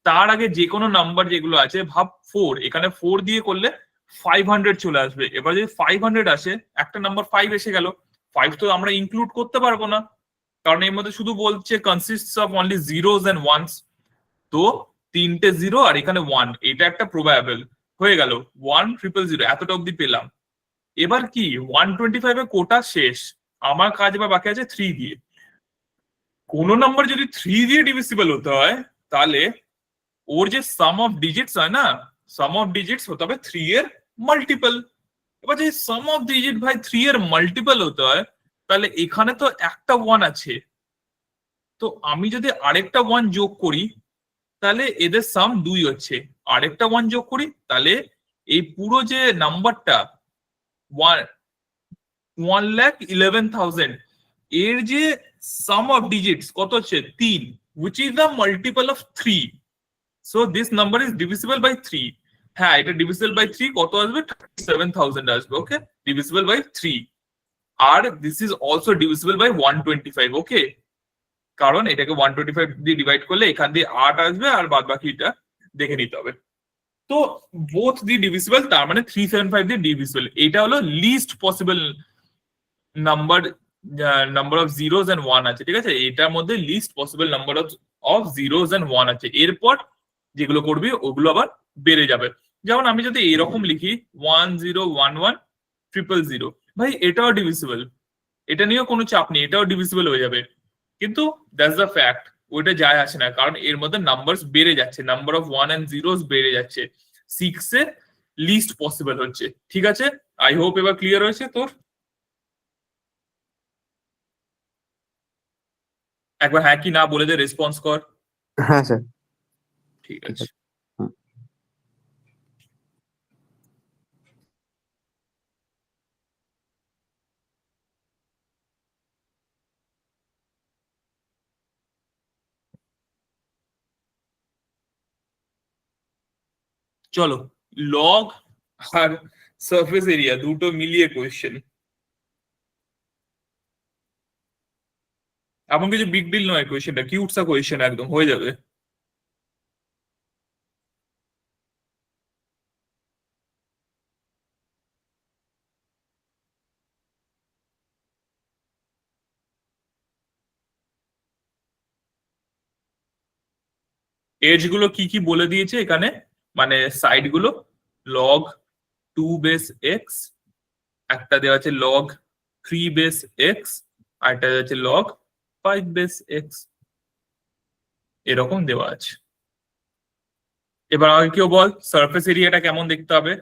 তার আগে যে কোনো নাম্বার যেগুলো আছে, ভাব 4, এখানে 4 দিয়ে করলে 500 চলে আসবে। এবার যদি 500 আসে, একটা নাম্বার 5 এসে গেল, 5 তো আমরা ইনক্লুড করতে পারবো না, কারণ এর মধ্যে শুধু বলছে consists of only zeros and ones. তো 3টে 0 আর এখানে 1, এটা একটা প্রবাবল হয়ে গেল। 1,000,000 এতটা অব্দি পেলাম। এবার কি 125 এর কোটা শেষ, আমার কাজ এবার বাকি আছে 3 দিয়ে। কোন নাম্বার যদি 3 দিয়ে ডিভিজিবল হতে হয়, তাহলে ওর যে সাম অফ ডিজিটস হয় না, সাম অফ ডিজিটস হতে হবে 3 এর মাল্টিপল। এবার যদি সাম অফ ডিজিট ভাই 3 এর মাল্টিপল হতে হয়, তাহলে এখানে তো একটা 1 আছে, তো আমি যদি আরেকটা 1 যোগ করি তাহলে এদের সাম 2 হচ্ছে, আরেকটা 1 যোগ করি তাহলে এই পুরো যে নাম্বারটা 1,11,000, এর যে সাম অফ ডিজিটস কত হচ্ছে 3, which is the multiple of 3. So this number is divisible by 3. হ্যাঁ, এটা divisible by 3 কত আসবে, 37,000 আসবে। Okay, divisible by 3। আর this is also divisible by 125, okay? কারণ এটাকে 125 দিয়ে ডিভাইড করলে এখান দিয়ে 8 আসবে আর বাদ বাকিটা দেখে নিতে হবে। তো বোথ দি ডিভিজিবল, তার মানে 375 দিয়ে ডিভিজিবল। এটা হলো least possible number, number of zeros and one আছে, ঠিক আছে? এটার মধ্যে least possible number of zeros and one আছে। এরপর যেগুলো করবি ওগুলো আবার বেড়ে যাবে। যেমন আমি যদি এরকম লিখি 10110000, ভাই এটাও ডিভিজিবল, এটা নিয়েও কোনো চাপ নেই, এটাও ডিভিজিবল হয়ে যাবে। কিন্তু দ্যাটস দ্য ফ্যাক্ট, ওইটা যায় আসে না, কারণ এর মধ্যে নাম্বারস বেড়ে যাচ্ছে, number of one and zeros বেড়ে যাচ্ছে, 6 এর লিস্ট পসিবল হচ্ছে। ঠিক আছে, আই হোপ এবার ক্লিয়ার হয়েছে তোর। একবার হ্যাঁ কি না বলে দে, রেসপন্স কর। হ্যাঁ স্যার। ঠিক আছে। হুম। চলো, লগ আর সারফেস এরিয়া দুটো মিলিয়ে কোয়েশ্চেন, এমন কিছু বিগ ডিল নয়, কোয়েশ্চেনটা কিউট সা কোয়েশ্চেন, একদম হয়ে যাবে। এজ গুলো কি কি বলে দিয়েছে এখানে, মানে সাইড গুলো লগ 2 বেস এক্স, একটা দেওয়া আছে লগ 3 বেস এক্স, আর একটা দেওয়া আছে লগ 5 বেস এক্স, এরকম দেওয়া আছে। এবার আমাকে কেউ বল সারফেস এরিয়াটা কেমন দেখতে হবে।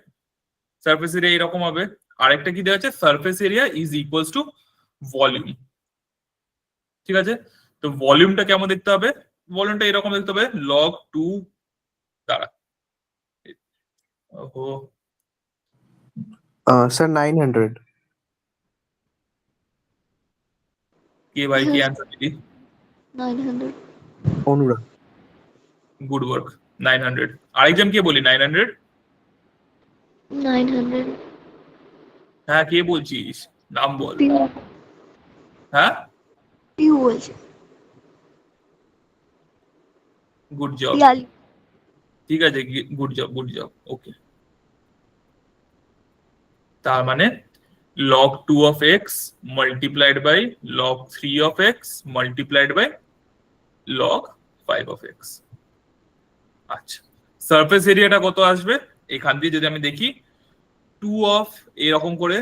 সারফেস এরিয়া এরকম হবে। আরেকটা কি দেওয়া আছে, surface area is equals to volume, ঠিক আছে? তো ভলিউমটা কেমন দেখতে হবে, ভলিউমটা এরকম দেখতে হবে, লগ 2 দ্বারা। ওহো, স্যার 900। কে ভাই কি অ্যান্সার দিলি? 900. অনুরাগ। Good work, 900। আরেকজন কে বলি 900? 900. হ্যাঁ কে বলছিস, নাম বল। পিউ হ্যাঁ, পিউ বলছে। Good job, Piyali. ঠিক আছে, গুড জব গুড জব, ওকে। তার মানে log 2 of x multiplied by log 3 of x multiplied by log 5 of x। আচ্ছা, সারফেস এরিয়াটা কত আসবে, এখান দিয়ে যদি আমি দেখি 2 of এরকম করে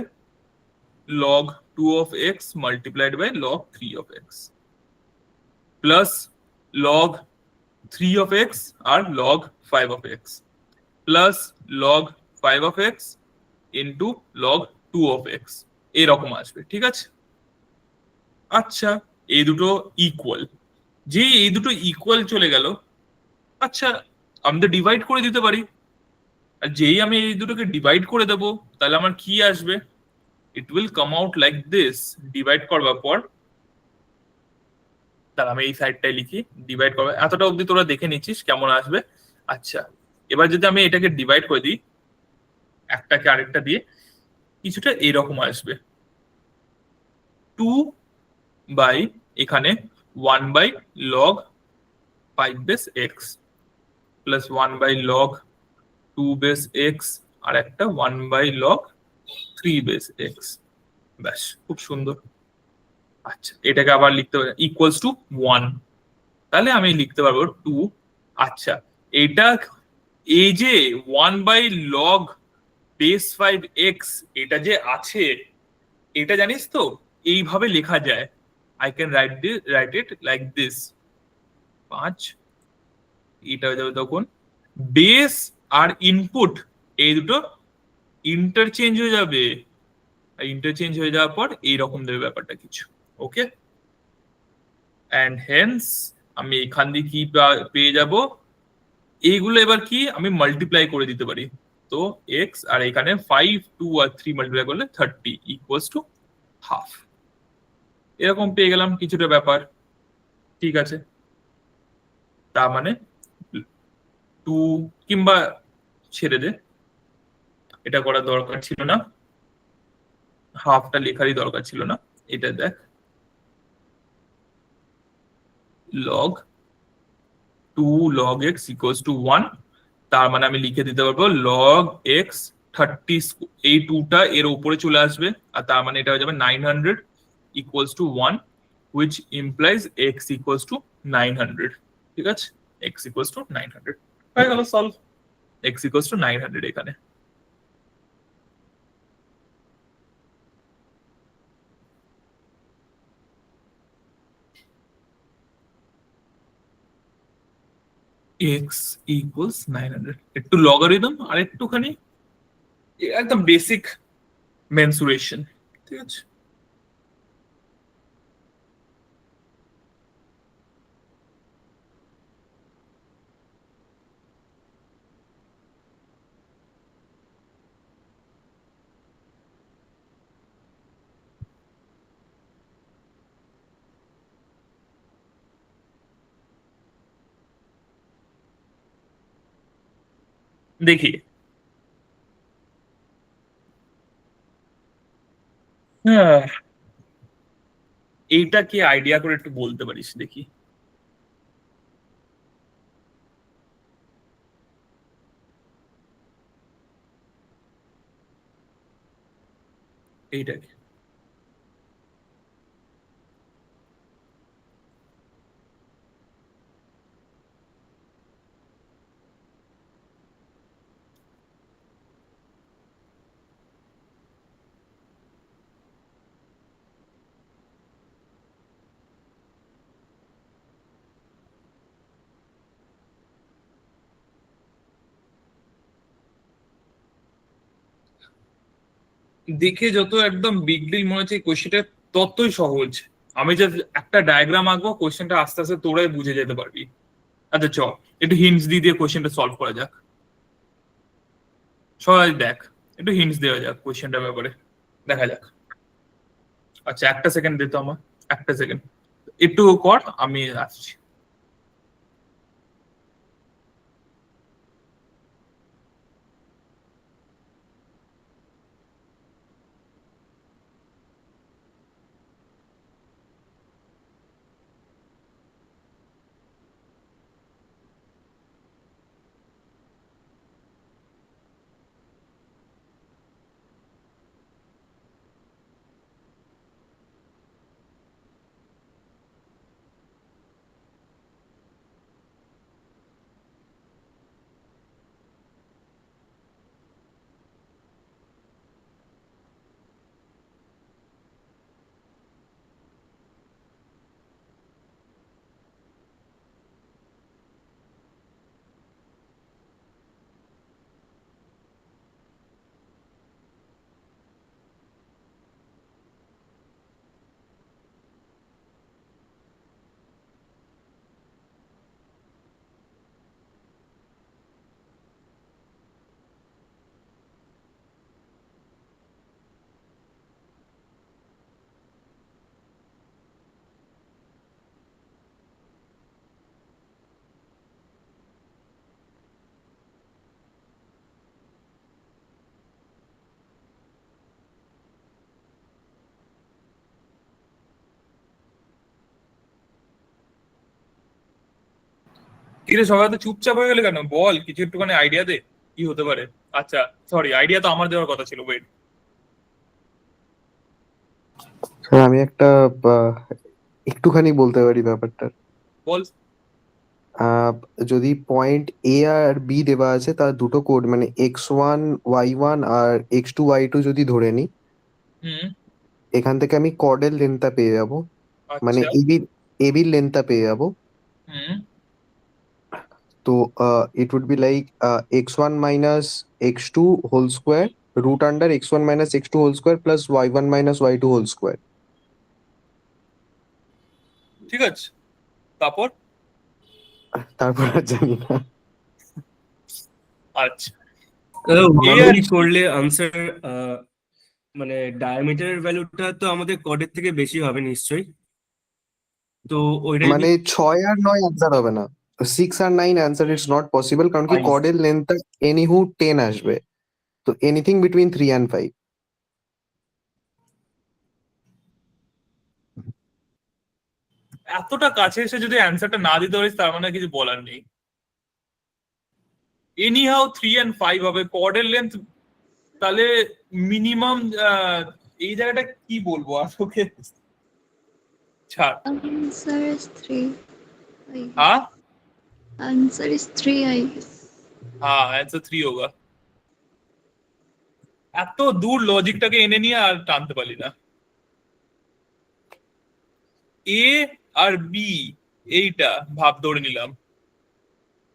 log 2 of x multiplied by log 3 of x plus log 3 of x R log 5 of x plus log 5 of x into log 2 of x, এরকম আসবে, ঠিক আছে? আচ্ছা, এই দুটো ইকুয়াল, যে এই দুটো ইকুয়াল চলে গেল, আচ্ছা আমি তো ডিভাইড করে দিতে পারি, আর যেই আমি এই দুটোকে ডিভাইড করে দেবো তাহলে আমার কি আসবে, it will come out like this. Divide করবার পর তাহলে আমি এই সাইডটাই লিখি, ডিভাইড করবো, এতটা অবধি তোরা দেখে নিচ্ছিস কেমন আসবে। আচ্ছা, এবার যদি আমি এটাকে ডিভাইড করে দিই একটাকে আরেকটা দিয়ে, কিছুটা এরকম আসবে, 2 বাই এখানে 1 by log 5 base X plus 1 by log 2 base X আর একটা 1 বাই লগ 3 বেস এক্স। ব্যাস, খুব সুন্দর। আচ্ছা, এটাকে আবার লিখতে পারি ইকুয়ালস টু 1, তাহলে আমি লিখতে পারবো 2। আচ্ছা, এটা এই যে 1 বাই লগ বেস 5 এক্স এটা যে আছে, এটা জানিস তো এইভাবে লেখা যায়, I can write it like this 5, এটা হয়ে যাবে তখন বেস আর ইনপুট এই দুটো ইন্টারচেঞ্জ হয়ে যাবে, আর ইন্টারচেঞ্জ হয়ে যাওয়ার পর এইরকম দেবে ব্যাপারটা কিছু, ওকে? অ্যান্ড হেন্স আমি এখান দিয়ে কি পেয়ে যাব, এইগুলো এবার কি আমি মাল্টিপ্লাই করে দিতে পারি, তো এক্স আর এখানে 5 2 আর 3 মাল্টিপ্লাই করলে 30 ইকুয়ালস টু হাফ, এরকম পেয়ে গেলাম কিছুটা ব্যাপার, ঠিক আছে? তার মানে 2 কিংবা ছেড়ে দে, এটা করার দরকার ছিল না, হাফটা লেখারই দরকার ছিল না, এটা দেখ log 2 log x equals to 1, তার মানে আমি লিখে দিতে পারবো log x 30, এই 2টা এর উপরে চলে আসবে, আর তার মানে এটা হয়ে যাবে 900 equals to 1, which implies x equals to 900, ঠিক আছে, x equals to 900 হয়ে গেল সলভ, x equals to 900 এখানে। x equals 900, একটু লগারিদম আর একটুখানি একদম বেসিক মেনসুরেশন, ঠিক আছে। দেখি হ্যাঁ, এইটা কি আইডিয়া করে একটু বলতে পারিস দেখি। এইটা কি? দেখে যত একদম বিগ ডিল মনে হচ্ছে কোয়েশ্চেনটা ততই সহজ। আমি যে একটা ডায়াগ্রাম আঁকবো, কোয়েশ্চেনটা আস্তে আস্তে তোরাই বুঝে যেতে পারবি। আচ্ছা চ একটু হিন্টস দিয়ে দিয়ে কোয়েশ্চেনটা সলভ করা যাক। সবাই দেখ, একটু হিন্টস দেওয়া যাক কোয়েশ্চেনটার ব্যাপারে, দেখা যাক। আচ্ছা একটা সেকেন্ড দে তো আমার, একটা সেকেন্ড একটু কর, আমি আসছি। ঠিক আছে, সবাই তো চুপচাপ হয়ে গেলে কেন? বল কিছু, একটুখানি আইডিয়া দে কি হতে পারে। আচ্ছা সরি, আইডিয়া তো আমার দেওয়ার কথা ছিল, ওয়েট। স্যার আমি একটা আহ, একটুখানি বলতে পারি ব্যাপারটা। বল। আহ, যদি পয়েন্ট এ আর বি দেওয়া আছে তার দুটো কোড মানে x1 y1 আর x2 y2 যদি ধরে নিই, হুম। এখান থেকে আমি কর্ডের লেন্থটা পেয়ে যাব, মানে আচ্ছা। এবির লেন্থটা পেয়ে যাব। হুম। তো it would be like x1 minus x2 whole square root under x1 minus x2 whole square plus y1 minus y2 whole square. ঠিক আছে, তারপর? তারপর আর জানি না। আচ্ছা। এ আর ওভাবে করলে আনসার মানে ডায়ামিটারের ভ্যালুটা তো আমাদের কডের থেকে বেশি হবে নিশ্চয়ই। তো ওইটাই মানে 6 আর 9 অ্যান্সার হবে না, 6 আর 9 অ্যান্সার ইটস নট পসিবল, কারণ কি Five. কর্ডের লেন্থটা এনিহু 10 আসবে, তো এনিথিং বিটুইন 3 and 5। এতটা কাছে এসে যদি অ্যান্সারটা না দিতে পারিস তার মানে কিছু বলার নেই। এনি হাউ 3 and 5 হবে কর্ডের লেন্থ, তাহলে মিনিমাম এই জায়গাটা কি বলবো আর ওকে ছাড়। Answer is 3. I guess. হ্যাঁ Answer is 3, I guess. হ্যাঁ অ্যান্সার 3 হোগা। এত দূর লজিকটাকে এনে নিয়ে আর টানতে পারি না। এ আর বি এইটা ভাব ধরে নিলাম,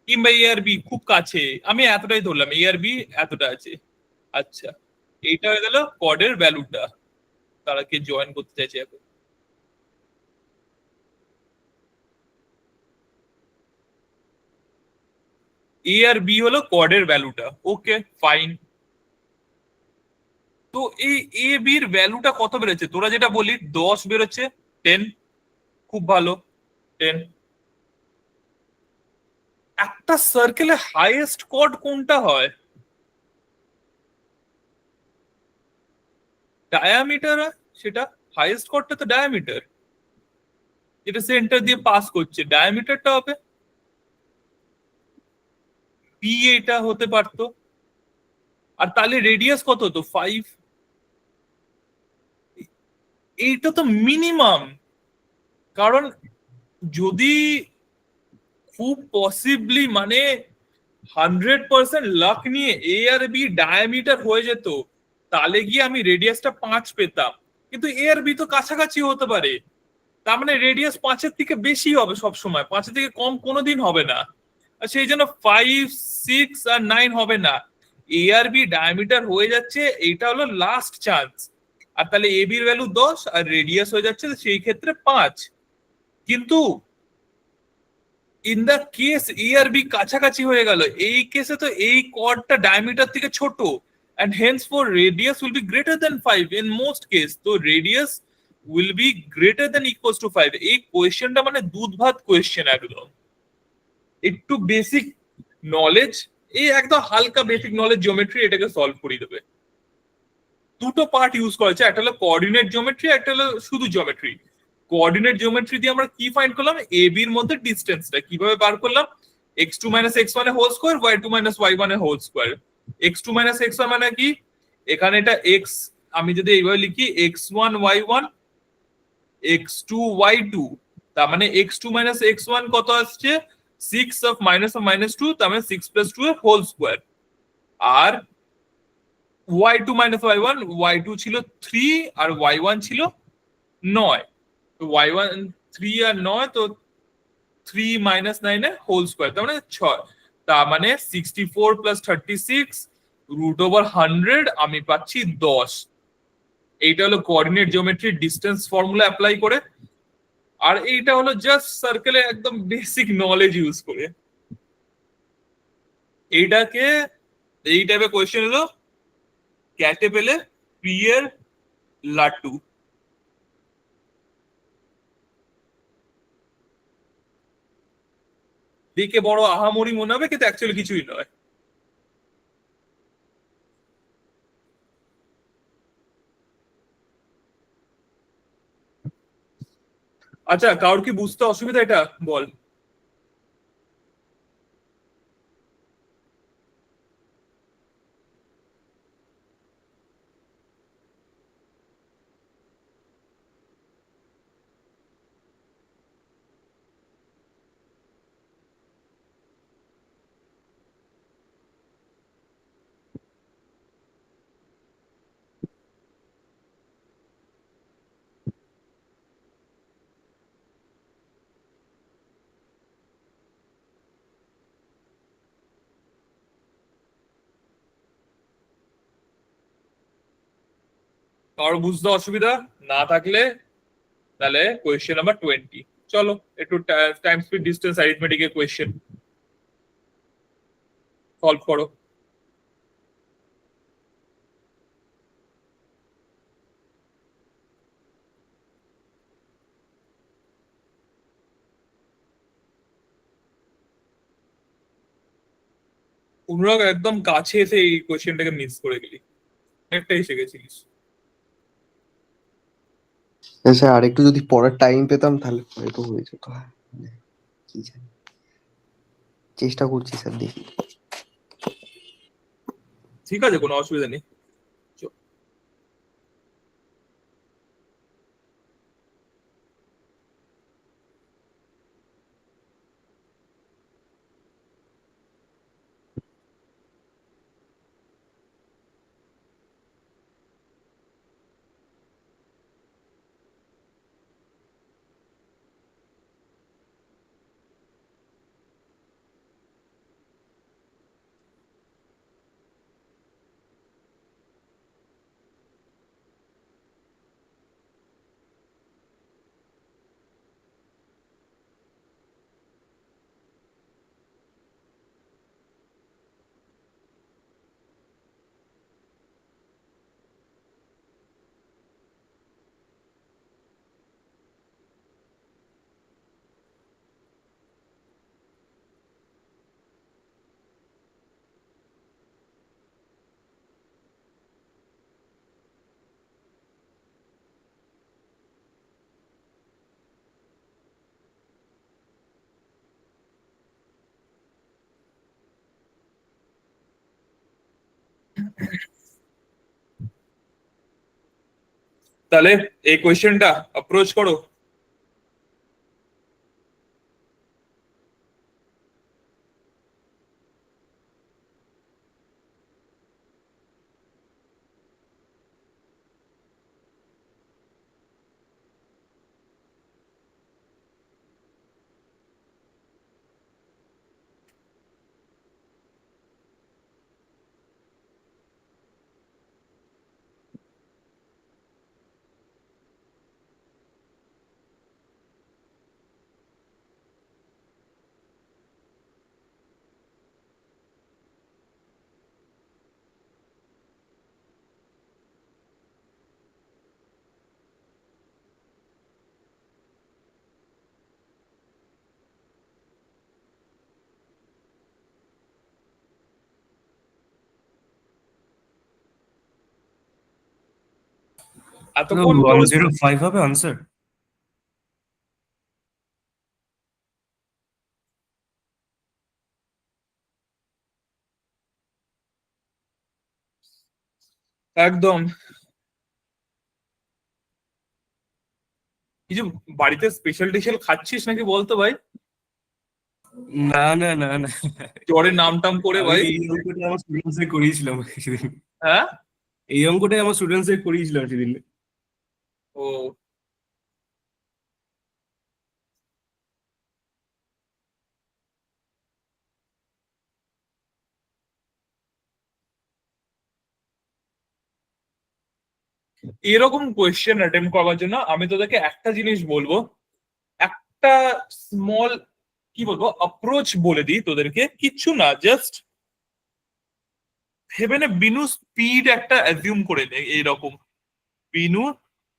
কিংবা এ আর বি খুব কাছে, আমি এতটাই ধরলাম এ আর বি এতটা আছে। আচ্ছা এইটা হয়ে গেল কর্ডের ভ্যালুটা, তারা কে জয়েন করতে চাইছে এখন। এ আর বি হলো কর্ডের ভ্যালুটা, ওকে ফাইন। তো এই এ বির ভ্যালুটা কত বেরোচ্ছে, তোরা যেটা বলি 10 বেরোচ্ছে, 10, খুব ভালো 10। একটা সার্কেলে হাইয়েস্ট কর্ড কোনটা হয়? ডায়ামিটার, সেটা হাইয়েস্ট কর্ডটা তো ডায়ামিটার, যেটা সেন্টার দিয়ে পাস করছে, ডায়ামিটারটা হবে পি, এটা হতে পারতো। আর তাহলে রেডিয়াস কত হতো 5, এইটা তো মিনিমাম। কারণ যদি খুব পসিবলি মানে 100% লাক নিয়ে এ আর বি ডায়ামিটার হয়ে যেত, তাহলে গিয়ে আমি রেডিয়াসটা 5 পেতাম। কিন্তু এ আর বি তো কাছাকাছি হতে পারে, তার মানে রেডিয়াস 5-এর থেকে বেশি হবে সব সময়, 5-এর থেকে কম কোনোদিন হবে না। আর সেই জন্য 5, 6 আর 9 হবে না, এ আর বি ডায়ামিটার হয়ে যাচ্ছে, এইটা হলো লাস্ট চান্স। আর তাহলে এ বির ভ্যালু 10 আর রেডিয়াস হয়ে যাচ্ছে সেই ক্ষেত্রে 5। কিন্তু ইন দা কেস এ আর বি কাছাকাছি হয়ে গেল, এই কেসে তো এই কর্ডটা ডায়ামিটার থেকে ছোট, and hence for radius will be greater than 5 in most case, তো radius will be greater than equals to 5। এই কোয়েশ্চেনটা মানে দুধ ভাত কোয়েশ্চেন, একদম একটু বেসিক নলেজ, এই একদম হালকা বেসিক নলেজ জিওমেট্রি এটাকে সলভ করে দেবে। দুটো পার্ট ইউজ করা হয়েছে, একটা হলো কোঅর্ডিনেট জিওমেট্রি, একটা হলো শুধু জিওমেট্রি। কোঅর্ডিনেট জিওমেট্রি দিয়ে আমরা কি ফাইন্ড করলাম, এ বির মধ্যে ডিসটেন্সটা কিভাবে বার করলাম, x2 - x1 এর হোল স্কয়ার, y2 - y1 এর হোল স্কয়ার। x2 - x1 মানে কি, এখানে এটা x, আমি যদি এইভাবে লিখি x1 y1 x2 y2, তার মানে x2 - x1 কত আসছে 6 অফ -2, তার মানে 6 + 2 এর হোল স্কয়ার। আর y2 - y1, y2 ছিল 3 আর y1 ছিল 9, তো y1 3 আর 9, তো 3 - 9 এর হোল স্কয়ার, তার মানে 6। তার মানে 64 + 36 √100, আমি পাচ্ছি 10। এইটা হলো কোঅর্ডিনেট জিওমেট্রির ডিসটেন্স ফর্মুলা অ্যাপ্লাই করে। আর এইটা হলো জাস্ট সার্কেলে একদম বেসিক নলেজ ইউজ করে। এইটাকে এই টাইপের কোয়েশ্চেন হলো ক্যাটে পেলে প্রিয়ের লাড্ডু। দেখে বড় আহামরি মনে হবে, কিন্তু অ্যাকচুয়ালি কিছুই নয়। আচ্ছা কারোর কি বুঝতে অসুবিধা এটা বল। কারোর বুঝতে অসুবিধা না থাকলে তাহলে কোয়েশ্চেন নাম্বার 20, চলো একটু টাইম স্পিড ডিস্টেন্স অ্যারিথমেটিক এর কোয়েশ্চেন সলভ করো। অনুরাগ একদম কাছে এসে এই কোয়েশ্চেনটাকে মিস করে গেলি, অনেকটাই শিখেছিলিস। স্যার আরেকটু যদি পড়ার টাইম পেতাম তাহলে হয়তো হয়ে যেত। মানে কি জানি, চেষ্টা করছি স্যার, দেখি। ঠিক আছে, কোনো অসুবিধা নেই। তাহলে এই কোয়েশ্চেনটা অ্যাপ্রোচ করো। তো এতক্ষণ 105 হবে আনসার। একদম। কিছু বাড়িতে স্পেশাল টিশাল খাচ্ছিস নাকি বলতো ভাই? না না না না, জ্বরের নাম টাম করে আমি ভাই। এই অঙ্কটা আমার স্টুডেন্টসদের করিয়েছিলাম সেদিন। হ্যাঁ। এই অঙ্কটাই আমার স্টুডেন্টসদের করিয়েছিলাম সেদিন। ও, এরকম কোয়েশ্চেন অ্যাটেম্প করার জন্য আমি তোদেরকে একটা জিনিস বলবো, একটা স্মল কি বলবো অ্যাপ্রোচ বলে দিই তোদেরকে, কিচ্ছু না, জাস্ট ভেবে নে বিনু স্পিড একটা অ্যাজিউম করে নে, এইরকম বিনু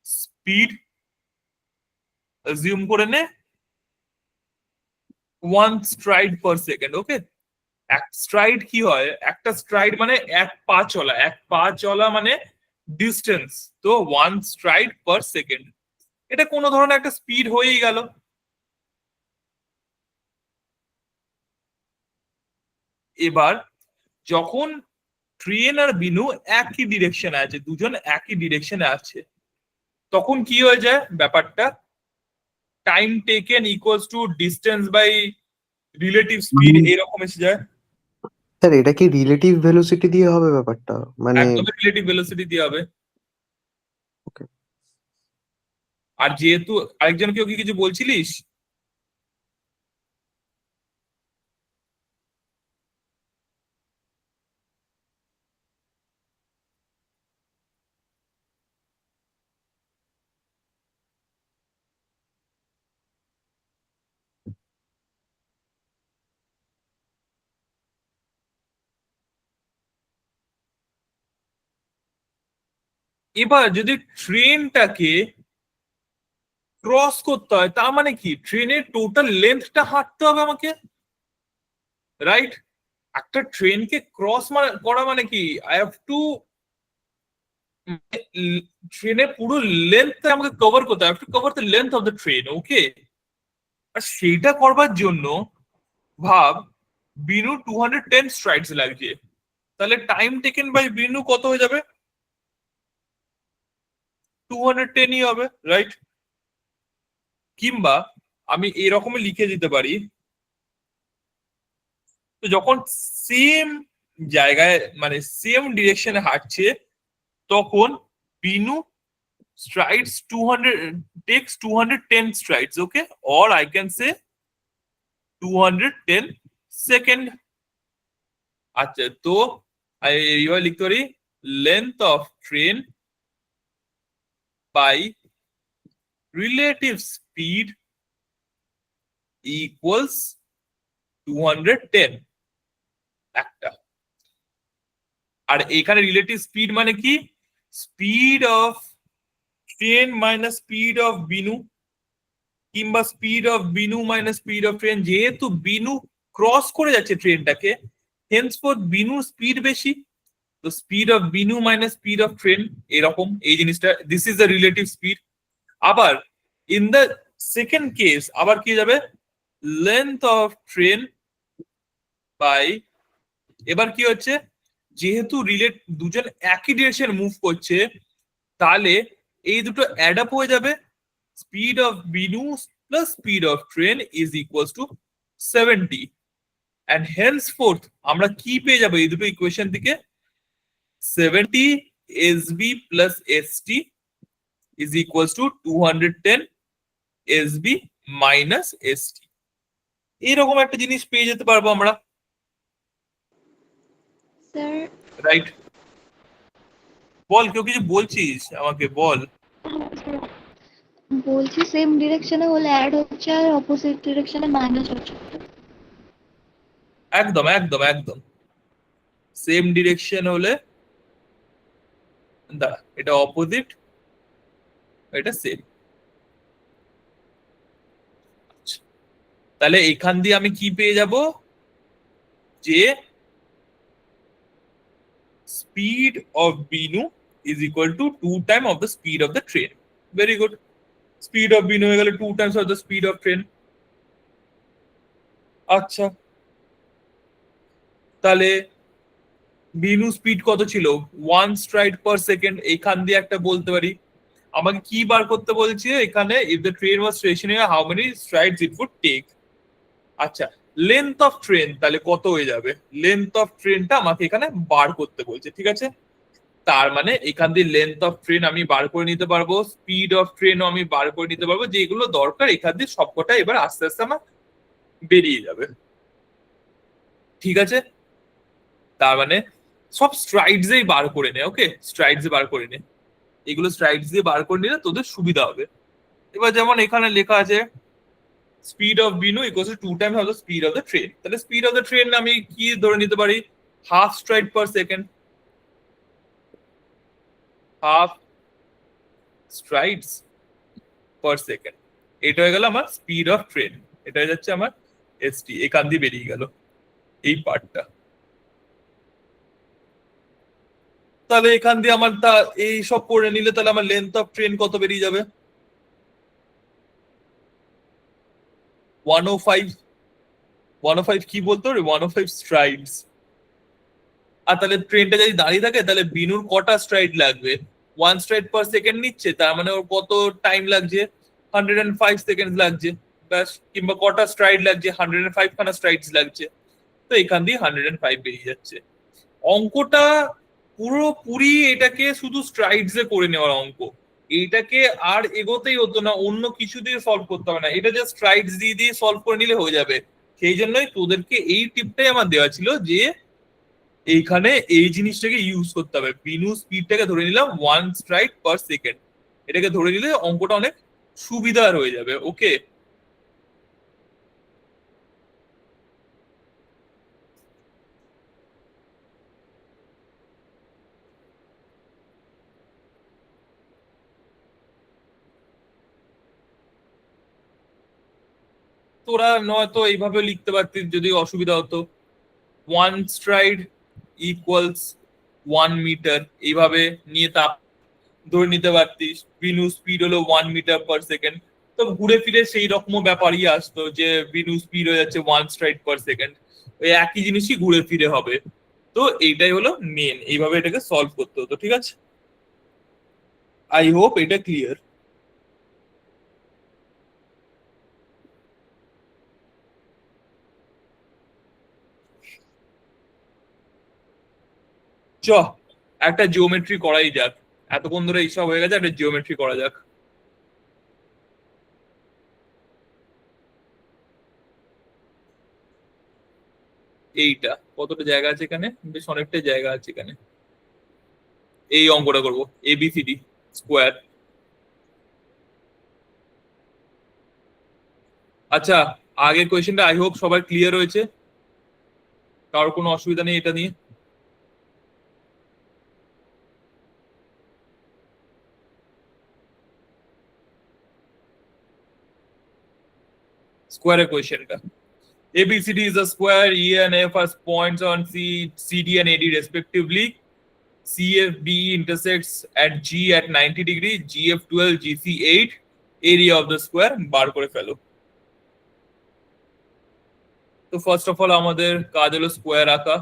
স্পিড অ্যাজিউম করে নে 1 stride per second, ওকে? এক স্ট্রাইড কি হয়, একটা স্ট্রাইড মানে এক পা চলা, এক পা চলা মানে ডিস্টেন্স। তো 1 stride per second, এটা কোনো ধরনের একটা স্পিড হয়েই গেল। এবার যখন ট্রেন আর বিনু একই ডিরেকশনে আছে, দুজন একই ডিরেকশনে আছে, তখন কি হয়ে যায় ব্যাপারটা, time taken equals to distance by relative speed, এরকম এসে যায়। স্যার এটা কি রিলেটিভ ভেলোসিটি দিয়ে হবে ব্যাপারটা? মানে একদম রিলেটিভ ভেলোসিটি দিয়ে হবে। Okay. আর যেহেতু আরেকজনকেও কি কিছু বলছিলিস? এবার যদি ট্রেনটাকে ক্রস করতে হয়, তার মানে কি ট্রেনের টোটাল লেন্থটা হাঁটতে হবে আমাকে, রাইট? একটা ট্রেনকে ক্রস করা মানে কি, আই হ্যাভ টু ট্রেনের পুরো লেন্থ আমাকে কভার করতে হবে, cover the length of the train, okay. আর সেইটা করবার জন্য ভাব বিনু 210 স্ট্রাইডস লাগছে, তাহলে টাইম টেকেন বাই বিনু কত হয়ে যাবে? 210ই হবে, রাইট? কিংবা আমি এরকমই লিখে দিতে পারি, তো যখন সেম জায়গায় মানে সেম ডিরেকশনে হাঁটছে তখন Binu strides 200 takes 210 strides, okay, or I can say 210 second. আচ্ছা, তো এইভাবে লিখতে পারি length of train by relative speed equals 210 একটা। আর এখানে রিলেটিভ স্পিড মানে কি? Speed of train minus speed of Binu, কিংবা speed of Binu minus speed of train. যেহেতু বিনু ক্রস করে যাচ্ছে ট্রেনটাকে, হেন্সফোর্থ বিনু স্পিড বেশি, তো speed of Binu minus speed of train, এরকম এই জিনিসটা, this is the relative speed. আবার ইন দ্য সেকেন্ড কেস আবার কি যাবে? লেন্থ অফ ট্রেন বাই, এবার কি হচ্ছে, যেহেতু দুজন একই ডিরেকশন মুভ করছে তাহলে এই দুটো অ্যাড আপ হয়ে যাবে, speed of Binu plus speed of train is equals to 70, and henceforth আমরা কি পেয়ে যাবো এই দুটো ইকুয়েশন থেকে? 70 SB plus ST is equals to 210 SB minus ST, এরকম একটা জিনিস পেয়ে যেতে পারবো আমরা, স্যার রাইট? বল, কেউ কিছু বলছিস আমাকে, বল। বলছি সেম ডিরেকশনে হলে অ্যাড হচ্ছে আর অপোজিট ডিরেকশনে মাইনাস হচ্ছে। একদম একদম একদম, সেম ডিরেকশন হলে দাঁড়া, এটা অপোজিট, এটা সেম। তাহলে এখান দিয়ে আমি কি পেয়ে যাব? যে speed of Binu is equal to 2 time of the speed of the train. Very good, speed of Binu হয়ে গেল 2 Times of the speed of train. আচ্ছা, তাহলে বিনু স্পিড কত ছিল? 1 স্ট্রাইড পার সেকেন্ড। এখান দিয়ে একটা বলতে পারি, আমাকে কি বার করতে বলছে এখানে? If the train was stationary how many strides it would take. আচ্ছা, লেন্থ অফ ট্রেন তাহলে কত হয়ে যাবে? লেন্থ অফ ট্রেনটা আমাকে এখানে বার করতে বলছে, ঠিক আছে? তার মানে এখান দিয়ে লেন্থ অফ ট্রেন আমি বার করে নিতে পারবো, স্পিড অফ ট্রেনও আমি বার করে নিতে পারবো, যেগুলো দরকার এখান দিয়ে সবকটা এবার আস্তে আস্তে আমার বেরিয়ে যাবে, ঠিক আছে? তার মানে সব স্ট্রাইডসেই বার করে নে, ওকে, স্ট্রাইডস বার করে নে, এগুলো স্ট্রাইডস দিয়ে বার করে নিলে তোদের সুবিধা হবে। এবার যেমন এখানে লেখা আছে speed of Binu equals to 2 Times of the speed of the train, তাহলে স্পিড অফ দ্য ট্রেন আমি কি ধরে নিতে পারি? Half stride per second, half strides per second, এটা হয়ে গেল আমার স্পিড অফ ট্রেন, এটা হয়ে যাচ্ছে আমার এসটি, এখান দিয়ে বেরিয়ে গেল এই পার্টটা। তাহলে এখান দিয়ে আমার এই সব করে নিলে তাহলে আমার লেন্থ অফ ট্রেন কত বেরিয়ে যাবে? 105, 105 কি বলতো রে? 105 স্ট্রাইডস। আর তাহলে ট্রেনটা যদি দাঁড়িয়ে থাকে তাহলে বিনুর কটা স্ট্রাইড লাগবে? 1 স্ট্রাইড পার সেকেন্ড নিচ্ছে, তার মানে ওর কত টাইম লাগছে? 105 সেকেন্ড লাগছে, ব্যাস। কিংবা কটা স্ট্রাইড লাগছে? 105 খানা স্ট্রাইডস লাগছে, তো এখান দিয়ে 105 বেরিয়ে যাচ্ছে। অঙ্কটা পুরোপুরি এটাকে শুধু স্ট্রাইডস এ করে নেওয়ার অঙ্ক, এইটাকে আর এগোতেই হতো না, অন্য কিছু দিয়ে সলভ করতে হবে না, এটা জাস্ট স্ট্রাইডস দিয়ে দিয়ে সলভ করে নিলে হয়ে যাবে। সেই জন্যই তোদেরকে এই টিপটাই আমার দেওয়া ছিল যে এইখানে এই জিনিসটাকে ইউজ করতে হবে। বিনু স্পিডটাকে ধরে নিলাম 1 স্ট্রাইড পার সেকেন্ড, এটাকে ধরে নিলে অঙ্কটা অনেক সুবিধার হয়ে যাবে, ওকে? তোরা নয়তো এইভাবে লিখতে পারতিস যদি অসুবিধা হতো, 1 স্ট্রাইড ইকুয়ালস 1 মিটার, এইভাবে নিয়ে ধরে নিতে পারতিস বিনু স্পিড হলো 1 মিটার পার সেকেন্ড, তো ঘুরে ফিরে সেই রকম ব্যাপারই আসতো যে বিনু স্পিড হয়ে যাচ্ছে 1 স্ট্রাইড পার সেকেন্ড, ওই একই জিনিসই ঘুরে ফিরে হবে। তো এইটাই হলো মেন, এইভাবে এটাকে সলভ করতে হতো, ঠিক আছে? আই হোপ এটা ক্লিয়ার। চ একটা জিওমেট্রি করাই যাক, এতক্ষণ ধরে এইসব হয়ে গেছে, একটা জিওমেট্রি করা যাক। এইটা কতটা জায়গা আছে এখানে, বেশ অনেকটাই জায়গা আছে এখানে। এই অঙ্কটা করবো, এবিসিডি স্কোয়ার। আচ্ছা, আগের কোয়েশ্চেনটা আই হোপ সবার ক্লিয়ার হয়েছে, কারোর কোনো অসুবিধা নেই এটা নিয়ে? স্কোয়ারের কোয়েশ্চেনটা, ABCD is a square, E and F are points on CD and AD respectively. CFB intersects at G at 90 degree, GF 12, GC 8, area of the square বার করে ফেলো। তো ফার্স্ট অফ অল আমাদের কাজ হলো স্কোয়ার আঁকা।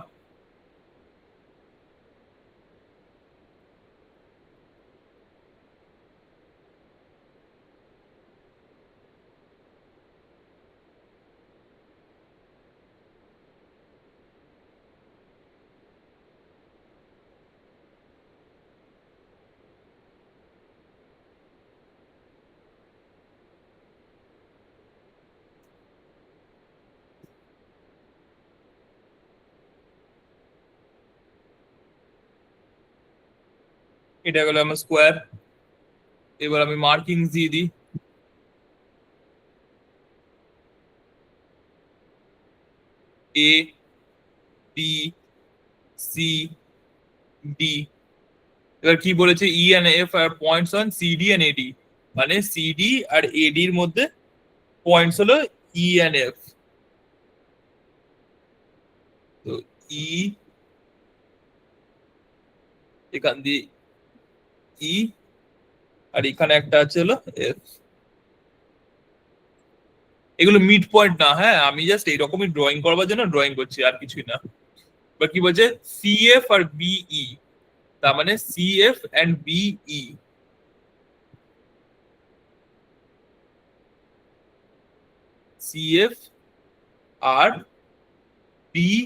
এটা গেল আমার স্কোয়ার। এবার আমি মার্কিং দিয়ে দিই, এ বি সি ডি। এবার কি বলেছে, E and F are points on CD and AD, মানে সিডি আর এডি এর মধ্যে পয়েন্টস হলো ই এন্ড এফ। তো ই এখান দিয়ে ই, আর এখানে একটা আছে হলো এফ। এগুলো মিড পয়েন্ট না, হ্যাঁ আমি জাস্ট এইরকমই ড্রয়িং করবার জন্য ড্রয়িং করছি, আর কিছুই না। বা কি বলছে, সিএফ আর বিই, তার মানে সিএফ এন্ড বিই, সিএফ আর বিই,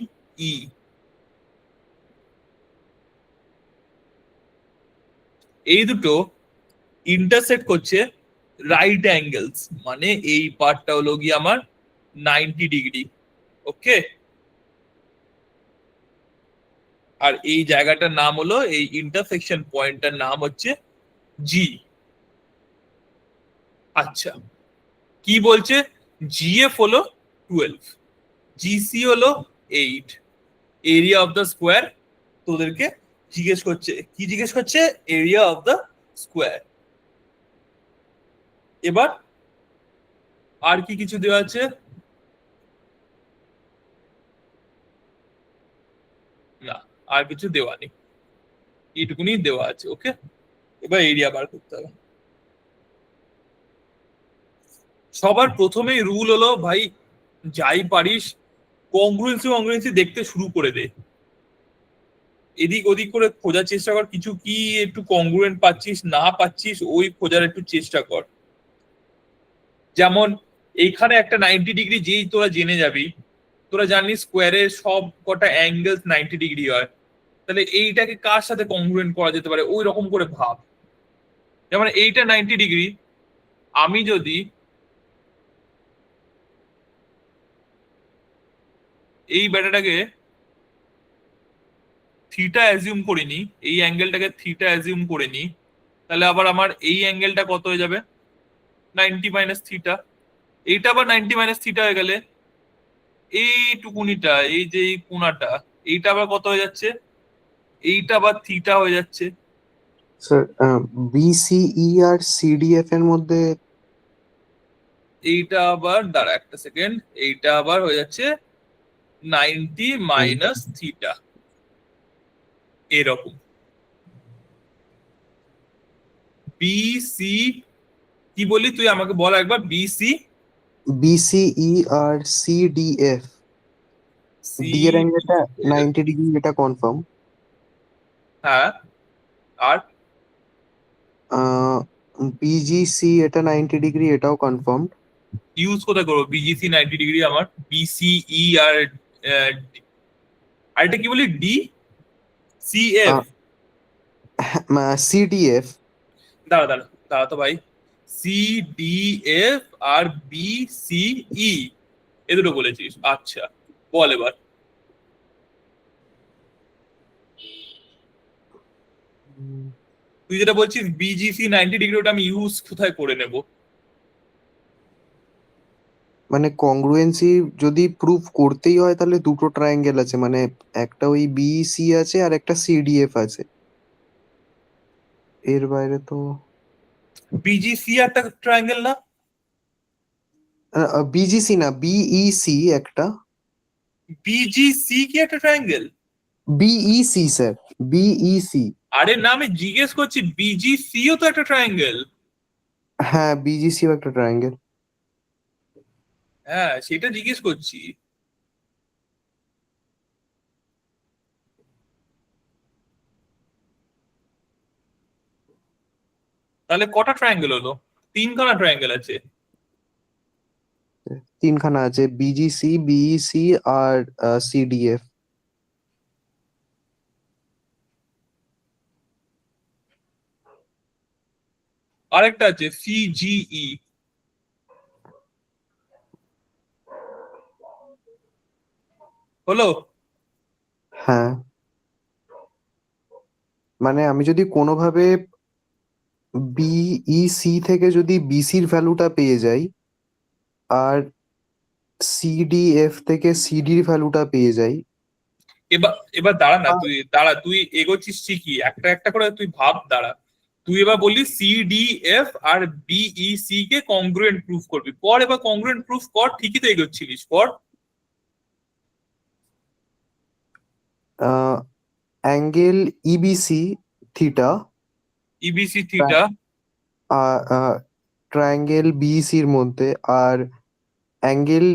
এই দুটো ইন্টারসেক্ট করছে রাইট অ্যাঙ্গেলস, মানে এই পার্টটা হলো গিয়ে আমার 90 ডিগ্রি। ওকে, আর এই জায়গাটার নাম হলো, এই ইন্টারসেকশন পয়েন্টটার নাম হচ্ছে জি। আচ্ছা, কি বলছে, জিএফ হলো 12, জিসি হলো 8, এরিয়া অফ দ্য স্কোয়ার তোদেরকে জিজ্ঞেস করছে, কি জিজ্ঞেস করছে, এরিয়া অফ দ্য স্কোয়ার। এবার আর কি কিছু দেওয়া আছে, না আর কিছু দেওয়া নেই, এইটুকুনি দেওয়া আছে। ওকে, এবার এরিয়া বার করতে হবে। সবার প্রথমেই রুল হলো ভাই, যাই পারিস কংগ্রুয়েন্সি দেখতে শুরু করে দে, এদিক ওদিক করে খোঁজার চেষ্টা কর, কিছু কি একটু কংগ্রুয়েন্ট পাচ্ছিস না পাচ্ছিস ওই খোঁজার একটু চেষ্টা কর। যেমন এইখানে একটা 90 ডিগ্রি যেই তোরা জেনে যাবি, তোরা জানিস স্কোয়ারের সব কটা অ্যাঙ্গেলস 90 ডিগ্রি হয়, তাহলে এইটাকে কার সাথে কংগ্রুয়েন্ট করা যেতে পারে ওই রকম করে ভাব। যেমন এইটা 90 ডিগ্রি, আমি যদি এই ব্যাটাটাকে থিটা অ্যাজিউম করে নি, এই অ্যাঙ্গেলটাকে থিটা অ্যাজিউম করে নি, তাহলে আবার আমার এই অ্যাঙ্গেলটা কত হয়ে যাবে, 90 মাইনাস থিটা। এইটা আবার 90 মাইনাস থিটা হয়ে গেলে এইটুকুনিটা, এই যে এই কোণাটা, এইটা আবার কত হয়ে যাচ্ছে, এইটা আবার থিটা হয়ে যাচ্ছে। স্যার বিসিই আর সিডিএফ এর মধ্যে এইটা আবার দাঁড়া একটা সেকেন্ড, এইটা আবার হয়ে যাচ্ছে 90 মাইনাস থিটা, এরকম। বি সি কি বললি তুই আমাকে বল একবার, বি সি BCE আর CDF, সি, ডি এর অ্যাঙ্গেলটা 90 ডিগ্রি, এটা কনফার্ম। হ্যাঁ, আর BGC এটা 90 ডিগ্রি, এটাও কনফার্ম। ইউজ কোথায় করবো? বিজিসি 90 ডিগ্রি আমার, বিসিই আর আরেকটা কি বলি, ডি সি এফ। CDF, দাঁড়া দাঁড়া দাঁড়া তো ভাই, C D F R B C E, এ দুটো বলেছিস, আচ্ছা বল এবার। তুই যেটা বলছিস বিজিসি 90 ডিগ্রি, ওটা আমি ইউজ কোথায় করে নেব? মানে কংগ্রুয়েন্সি যদি প্রুফ করতেই হয় তাহলে দুটো ট্রায়াঙ্গেল আছে, মানে একটা ওই BEC আছে আর একটা CDF আছে, এর বাইরে তো। বিজিসি একটা ট্রায়াঙ্গেল না? BGC না, BEC একটা। বিজিসি কি একটা ট্রায়াঙ্গেল? BEC sir, BEC। আরে না, আমি জিজ্ঞেস করছি বিজিসিও তো একটা ট্রায়াঙ্গেল। হ্যাঁ, BGCও একটা ট্রায়াঙ্গেল। হ্যাঁ সেটা জিজ্ঞেস করছি। তাহলে কটা ট্রায়াঙ্গেল হলো? তিনখানা ট্রায়াঙ্গেল আছে। তিনখানা আছে, BGC, BEC আর CDF। আরেকটা আছে সিজিই। হলো? হ্যাঁ, মানে আমি যদি কোনোভাবে BEC থেকে যদি BCর ভ্যালুটা পেয়ে যাই, আর CDF থেকে CDর ভ্যালুটা পেয়ে যাই। এবার এবার দাঁড়া না, তুই এগোচ্ছিস ঠিকই, একটা একটা করে তুই ভাব, দাঁড়া। তুই এবার বললি সিডিএফ আর বিইসি কে কংগ্রুয়েন্ট প্রুফ করবি, কর এবার কংগ্রুয়েন্ট প্রুফ কর, ঠিকই তো এগোচ্ছিলিস, কর। Angle EBC theta, EBC theta, triangle BECর মধ্যে, আর অ্যাঙ্গেল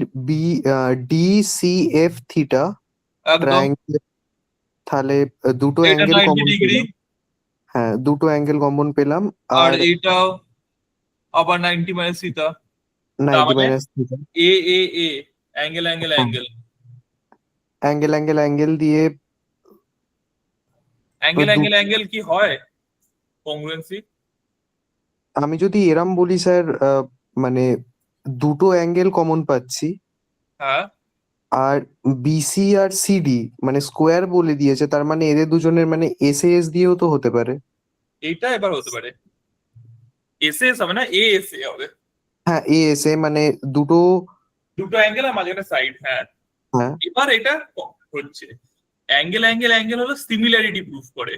DCF থিটা একদম। ট্রায়াঙ্গেল। তাহলে দুটো এটা অ্যাঙ্গেল 90 কমন ডিগ্রি, পেলাম। হ্যাঁ, দুটো অ্যাঙ্গেল কমন পেলাম। আর আর এটাও আবার 90 মাইনাস থিটা। তার 90 মানে minus theta, A A A angle angle angle angle angle angle দিয়ে অ্যাঙ্গেল দু- অ্যাঙ্গেল অ্যাঙ্গেল কি হয় কংগ্রুয়েন্সি? আমি যদি এরম বলি স্যার, মানে দুটো অ্যাঙ্গেল কমন পাচ্ছি, হ্যাঁ, আর BC আর CD মানে স্কোয়ার বলে দিয়েছে, তার মানে এদের দুজনের মানে SAS দিয়েও তো হতে পারে। এইটা এবার হতে পারে, এস এস হবে না, এ এস এ হবে। হ্যাঁ, ASA মানে দুটো। দুটো অ্যাঙ্গেল আর মাঝখানে সাইড, হ্যাঁ। হ্যাঁ, এবার এটা হচ্ছে অ্যাঙ্গেল অ্যাঙ্গেল অ্যাঙ্গেল হলো সিমিলারিটি প্রুফ করে।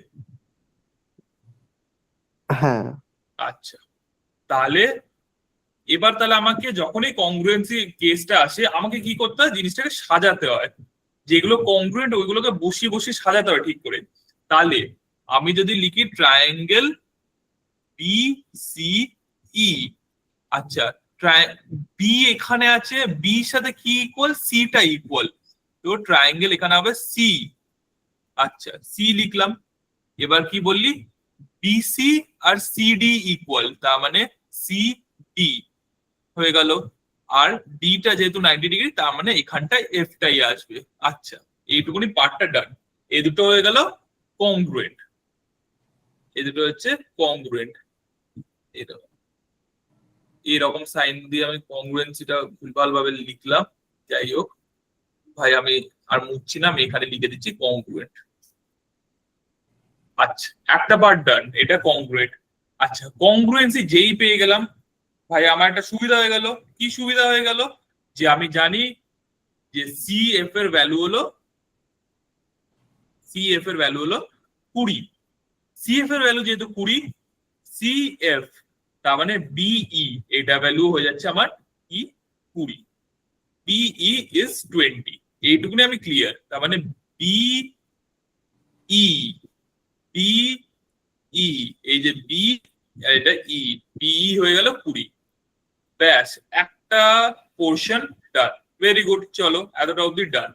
হ্যাঁ, আচ্ছা, তাহলে এবার তাহলে আমাকে যখনই কংগ্রুয়েন্সি কেসটা আসে, আমাকে কি করতে হয়, জিনিসটাকে সাজাতে হয়, যেগুলো কংগ্রুয়েন্ট ওইগুলোকে বসিয়ে বসিয়ে সাজাতে হয় ঠিক করে। তাহলে আমি যদি লিখি ট্রায়াঙ্গেল বি সি ই, আচ্ছা, বি এখানে আছে, বি সাথে কি ইকুয়াল, সিটা ইকুয়াল, তো ট্রায়াঙ্গেল এখানে হবে সি। আচ্ছা, সি লিখলাম। এবার কি বললি, বিসি আর সিডি ইকুয়াল, তার মানে সি ডি হয়ে গেল। আর ডিটা যেহেতু 90 ডিগ্রি, তার মানে এখানটায় এফটাই আসবে। আচ্ছা, এইটুকুনি পার্টটা ডান। এই দুটো হয়ে গেল কংগ্রুয়েন্ট, এই দুটো হচ্ছে কংগ্রুয়েন্ট। এরকম সাইন দিয়ে আমি কংগ্রুয়েন্সিটা ভুলভাল ভাবে লিখলাম, যাই হোক ভাই, আমি আর মুছছি না, আমি এখানে লিখে দিচ্ছি কংগ্রুয়েন্ট। আচ্ছা, একটা পার্ট ডান, এটা কংগ্রুয়েন্ট। আচ্ছা, কংগ্রুয়েন্সি যেই পেয়ে গেলাম ভাই, আমার একটা সুবিধা হয়ে গেল। কি সুবিধা হয়ে গেল, যে আমি জানি যে সিএফ এর ভ্যালু হলো, সিএফ এর ভ্যালু হলো 20। সিএফ এর ভ্যালু যেহেতু 20, সিএফ তার মানে বিই, এটা ভ্যালু হয়ে যাচ্ছে আমার ই 20, বিই ইজ 20। এইটুকুনি আমি ক্লিয়ার। তার মানে বিই, বিই, এই যে বি আর এটা ই, বিই হয়ে গেল 20। ব্যাস, একটা পোর্শন ডান। ভেরি গুড, চলো এতটা অবধি ডান।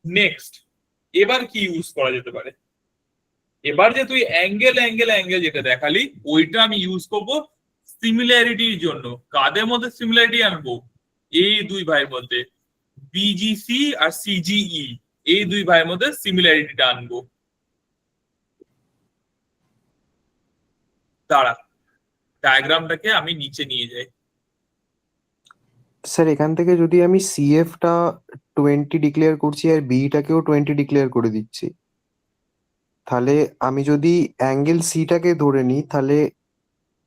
নেক্সট, এবার কি ইউজ করা যেতে পারে? এবার যে তুই অ্যাঙ্গেল অ্যাঙ্গেল অ্যাঙ্গেল যেটা দেখালি, ওইটা আমি ইউজ করব সিমিলারিটির জন্য। কাদের মধ্যে সিমিলারিটি আনবো? এই দুই ভাইয়ের মধ্যে, বিজিসি আর সিজিই, এই দুই ভাইয়ের মধ্যে সিমিলারিটিটা আনবো। দাঁড়া, ডায়াগ্রামটাকে আমি নিচে নিয়ে যাই। স্যার এখান থেকে যদি আমি সিএফ টা 20 ডিক্লেয়ার করছি আর বি টাকেও 20 ডিক্লেয়ার করে দিচ্ছি, তাহলে আমি যদি অ্যাঙ্গেল সি টাকে ধরে নিই, তাহলে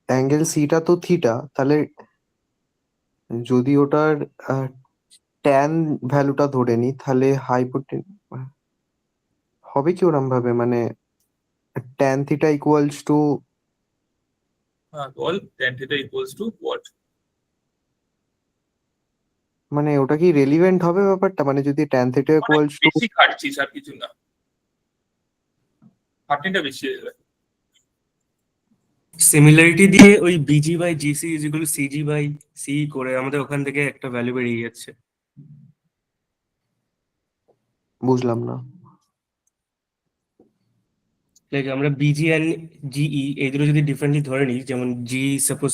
অ্যাঙ্গেল সিটা তো থিটা, তাহলে যদি ওটার ট্যান ভ্যালুটা ধরে নিই, তাহলে হাইপোটেন হবে কি ওরম ভাবে, মানে ট্যান থিটা ইকুয়ালস টু, হ্যাঁ বল, tan θ ইকুয়ালস টু হোয়াট? মানে ওটা কি রেলিভেন্ট হবে ব্যাপারটা, মানে যদি ট্যান থিটা ইকুয়ালস টু, বেশি খাটছিস আর কিছু না, খাটনিটা বেশি হয়ে যাবে। সিমিলারিটি দিয়ে ওই BG by GC is equal CG by C করে আমাদের ওখান থেকে একটা ভ্যালু বেরিয়ে যাচ্ছে। বুঝলাম না। লাইক আমরা বিজি অ্যান্ড জিই এই দুটো যদি ডিফারেন্টলি ধরে নিই, যেমন জি সাপোজ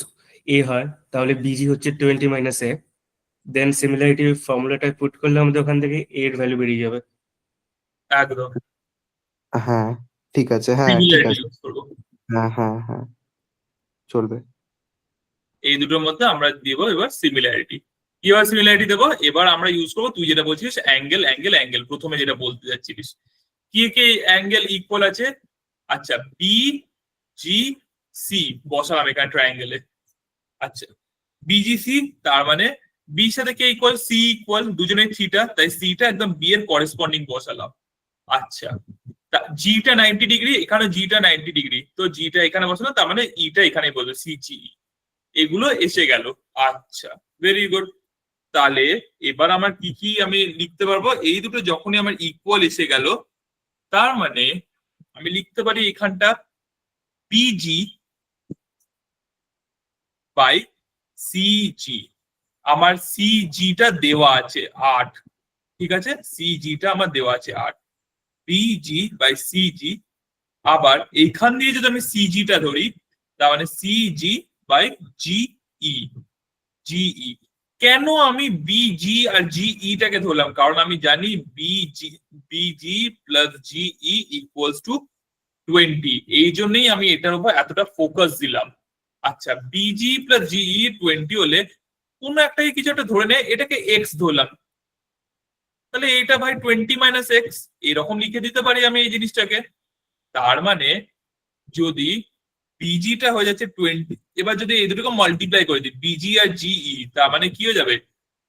এ হয়, তাহলে বিজি হচ্ছে 20 মাইনাস এ, দেন সিমিলারিটি ফর্মুলাটা পুট করলে আমাদের ওখান থেকে এর ভ্যালু বেরিয়ে যাবে। একদম হ্যাঁ ঠিক আছে, হ্যাঁ ঠিক সিমিলারিটি আছে, ইউজ করবো। হ্যাঁ হ্যাঁ হ্যাঁ চলবে। এই দুটোর মধ্যে আমরা দিব এবার সিমিলারিটি। কিভাবে সিমিলারিটি দেবো? এবার আমরা ইউজ করবো তুই যেটা বলছিস অ্যাঙ্গেল অ্যাঙ্গেল অ্যাঙ্গেল, প্রথমে যেটা বলতে যাচ্ছিস, কি কি অ্যাঙ্গেল ইকুয়াল আছে? আচ্ছা, বি জি সি বসালাম এখানে ট্রায়াঙ্গেলে। আচ্ছা, বিজিসি তার মানে বি সাথে কে ইকুয়াল? সি ইকুয়াল, দুজনের থিটা, তাই সিটা একদম বি এর করেসপন্ডিং বসালাম। আচ্ছা, জিটা 90 ডিগ্রি, এখানে জিটা 90 ডিগ্রি, তো জিটা এখানে বসালাম, তার মানে ইটা এখানে বলবো সিজি। এগুলো এসে গেল। আচ্ছা, ভেরি গুড। তাহলে এবার আমার কি কি আমি লিখতে পারবো? এই দুটো যখনই আমার ইকুয়াল এসে গেল, তার মানে আমি লিখতে পারি এখানটা বিজি বাই সিজি। আমার সিজিটা দেওয়া আছে 8, ঠিক আছে, সিজিটা আমার দেওয়া আছে 8, বিজি বাই সিজি। আবার এইখান দিয়ে যদি আমি সিজিটা ধরি, তার মানে সিজি বাই জিই। জিই কেন আমি বিজি আর জিই টাকে ধরলাম? কারণ আমি জানি BG plus GE equals to 20, এই জন্যই আমি এটার উপর এতটা ফোকাস দিলাম। আচ্ছা, বিজি প্লাস জিই 20 হলে কোন একটাকে কিছু একটা ধরে নেয়, এটাকে এক্স ধরলাম, তাহলে এটা ভাই 20 মাইনাস এক্স, এরকম লিখে দিতে পারি আমি এই জিনিসটাকে। তার মানে যদি বিজিটা হয়ে যাচ্ছে 20, এবার যদি এই দুটোকে মাল্টিপ্লাই করে দিই বিজি আর জিই, তার মানে কি হয়ে যাবে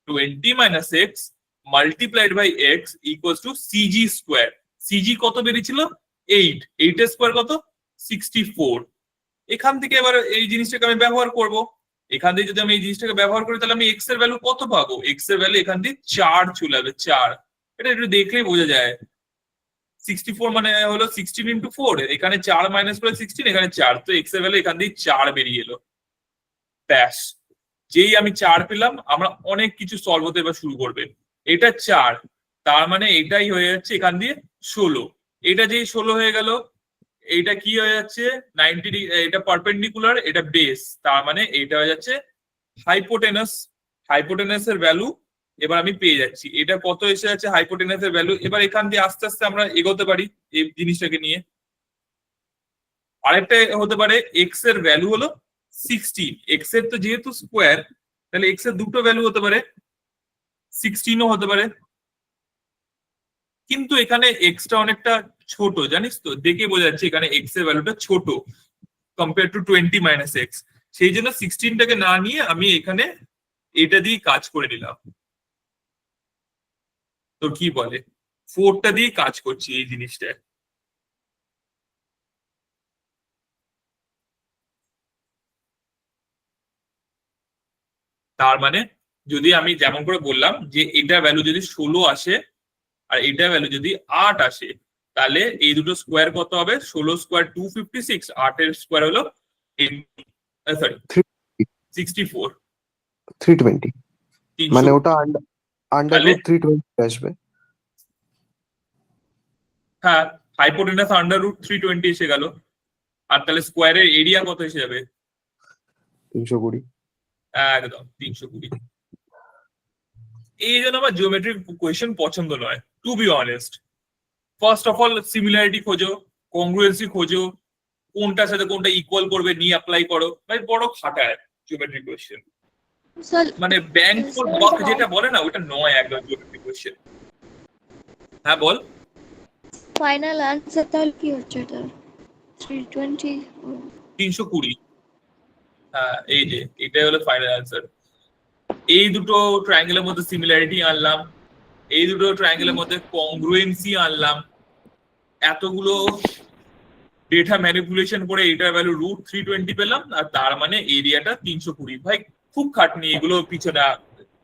20 minus x multiplied by x equals to CG square. CG কত বেরিয়েছিল? 8, 8 এর স্কোয়ার কত? 64। এখান থেকে এবার এই জিনিসটাকে আমি ব্যবহার করব। এখান থেকে যদি আমি এই জিনিসটাকে ব্যবহার করি, তাহলে আমি এক্স এর ভ্যালু কত পাবো? এক্স এর ভ্যালু এখান দিয়ে 4 চলে যাবে, 4। এটা একটু দেখলেই বোঝা যায়। 64 মানে হলো 16 ইন্টু 4, এখানে 4 মাইনাস করে 16, এখানে 4, তো এক্স এর ভ্যালু এখান দিয়ে 4 বেরিয়ে এলো। ব্যাস, যেই আমি 4 পেলাম, আমরা অনেক কিছু সলভ হতে এবার শুরু করবে। এটা 4, তার মানে এটাই হয়ে যাচ্ছে এখান দিয়ে 16। এটা যেই 16 হয়ে গেল, এইটা কি হয়ে যাচ্ছে 90 ডিগ্রি, এটা পারপেন্ডিকুলার, এটা বেস, তার মানে এটা হয়ে যাচ্ছে হাইপোটেনাস। হাইপোটেনাস এর ভ্যালু এবার আমি পেয়ে যাচ্ছি, এটা কত এসে যাচ্ছে হাইপোটেনাস এর ভ্যালু। এবার এখান দিয়ে আস্তে আস্তে আমরা এগোতে পারি এই জিনিসটাকে নিয়ে। আরেকটা হতে পারে এক্স এর ভ্যালু হলো 16, এক্স এর তো যেহেতু স্কোয়ার, তাহলে এক্স এর দুটো ভ্যালু হতে পারে, 16ও হতে পারে। কিন্তু এখানে এক্সটা অনেকটা ছোট, জানিস তো, দেখে বোঝা যাচ্ছে এখানে এক্স এর ভ্যালুটা ছোট কম্পেয়ার টু 20 মাইনাস এক্স। সেই জন্য 16টাকে না নিয়ে আমি এখানে এটা দিয়ে কাজ করে নিলাম। তো কি বলে, 4টা দিয়ে কাজ করছি এই জিনিসটা। তার মানে যদি আমি যেমন করে বললাম যে এটা ভ্যালু যদি 16 আসে আর এটা ভ্যালু যদি 8 আসে, তাহলে এই দুটো স্কোয়ার কত হবে? 16 স্কোয়ার 256, 8 এর স্কোয়ার হলো 80। সরি 64 320 মানে 300 ওটা আন্ডার তাহলে রুট 320 আসবে। হ্যাঁ, হাইপোটেনাস আন্ডার রুট 320 এসে গেল। আর তাহলে স্কোয়ারের এরিয়া কত এসে যাবে? 320। একদম 320। এই জন্য আমার জিওমেট্রিক কোয়েশ্চেন পছন্দ নয়, to be honest. First of all similarity খোঁজো, কংগ্রুয়েন্সি খোঁজো, কোনটার সাথে কোনটা ইকুয়াল করবে নিয়ে অ্যাপ্লাই করো, ভাই বড় খাটায় জিওমেট্রিক কোয়েশ্চেন। স্যার মানে ব্যাংক ফর বাক যেটা বলে না, ওটা নয় একদম জিওমেট্রিক কোয়েশ্চেন। হ্যাঁ বল। ফাইনাল আনসার তাহলে কি হচ্ছে এটা? 320? 320। হ্যাঁ, এই যে এটাই হলো ফাইনাল অ্যান্সার। এই দুটো ট্রায়াঙ্গেলের মধ্যে সিমিলারিটি আনলাম, এই দুটো ট্রায়াঙ্গেলের মধ্যে কংগ্রুয়েন্সি আনলাম, এতগুলো ডেটা ম্যানিপুলেশন করে এটার ভ্যালু রুট 320 পেলাম, আর তার মানে এরিয়াটা 320। ভাই খুব খাটনি এগুলো পিছনে,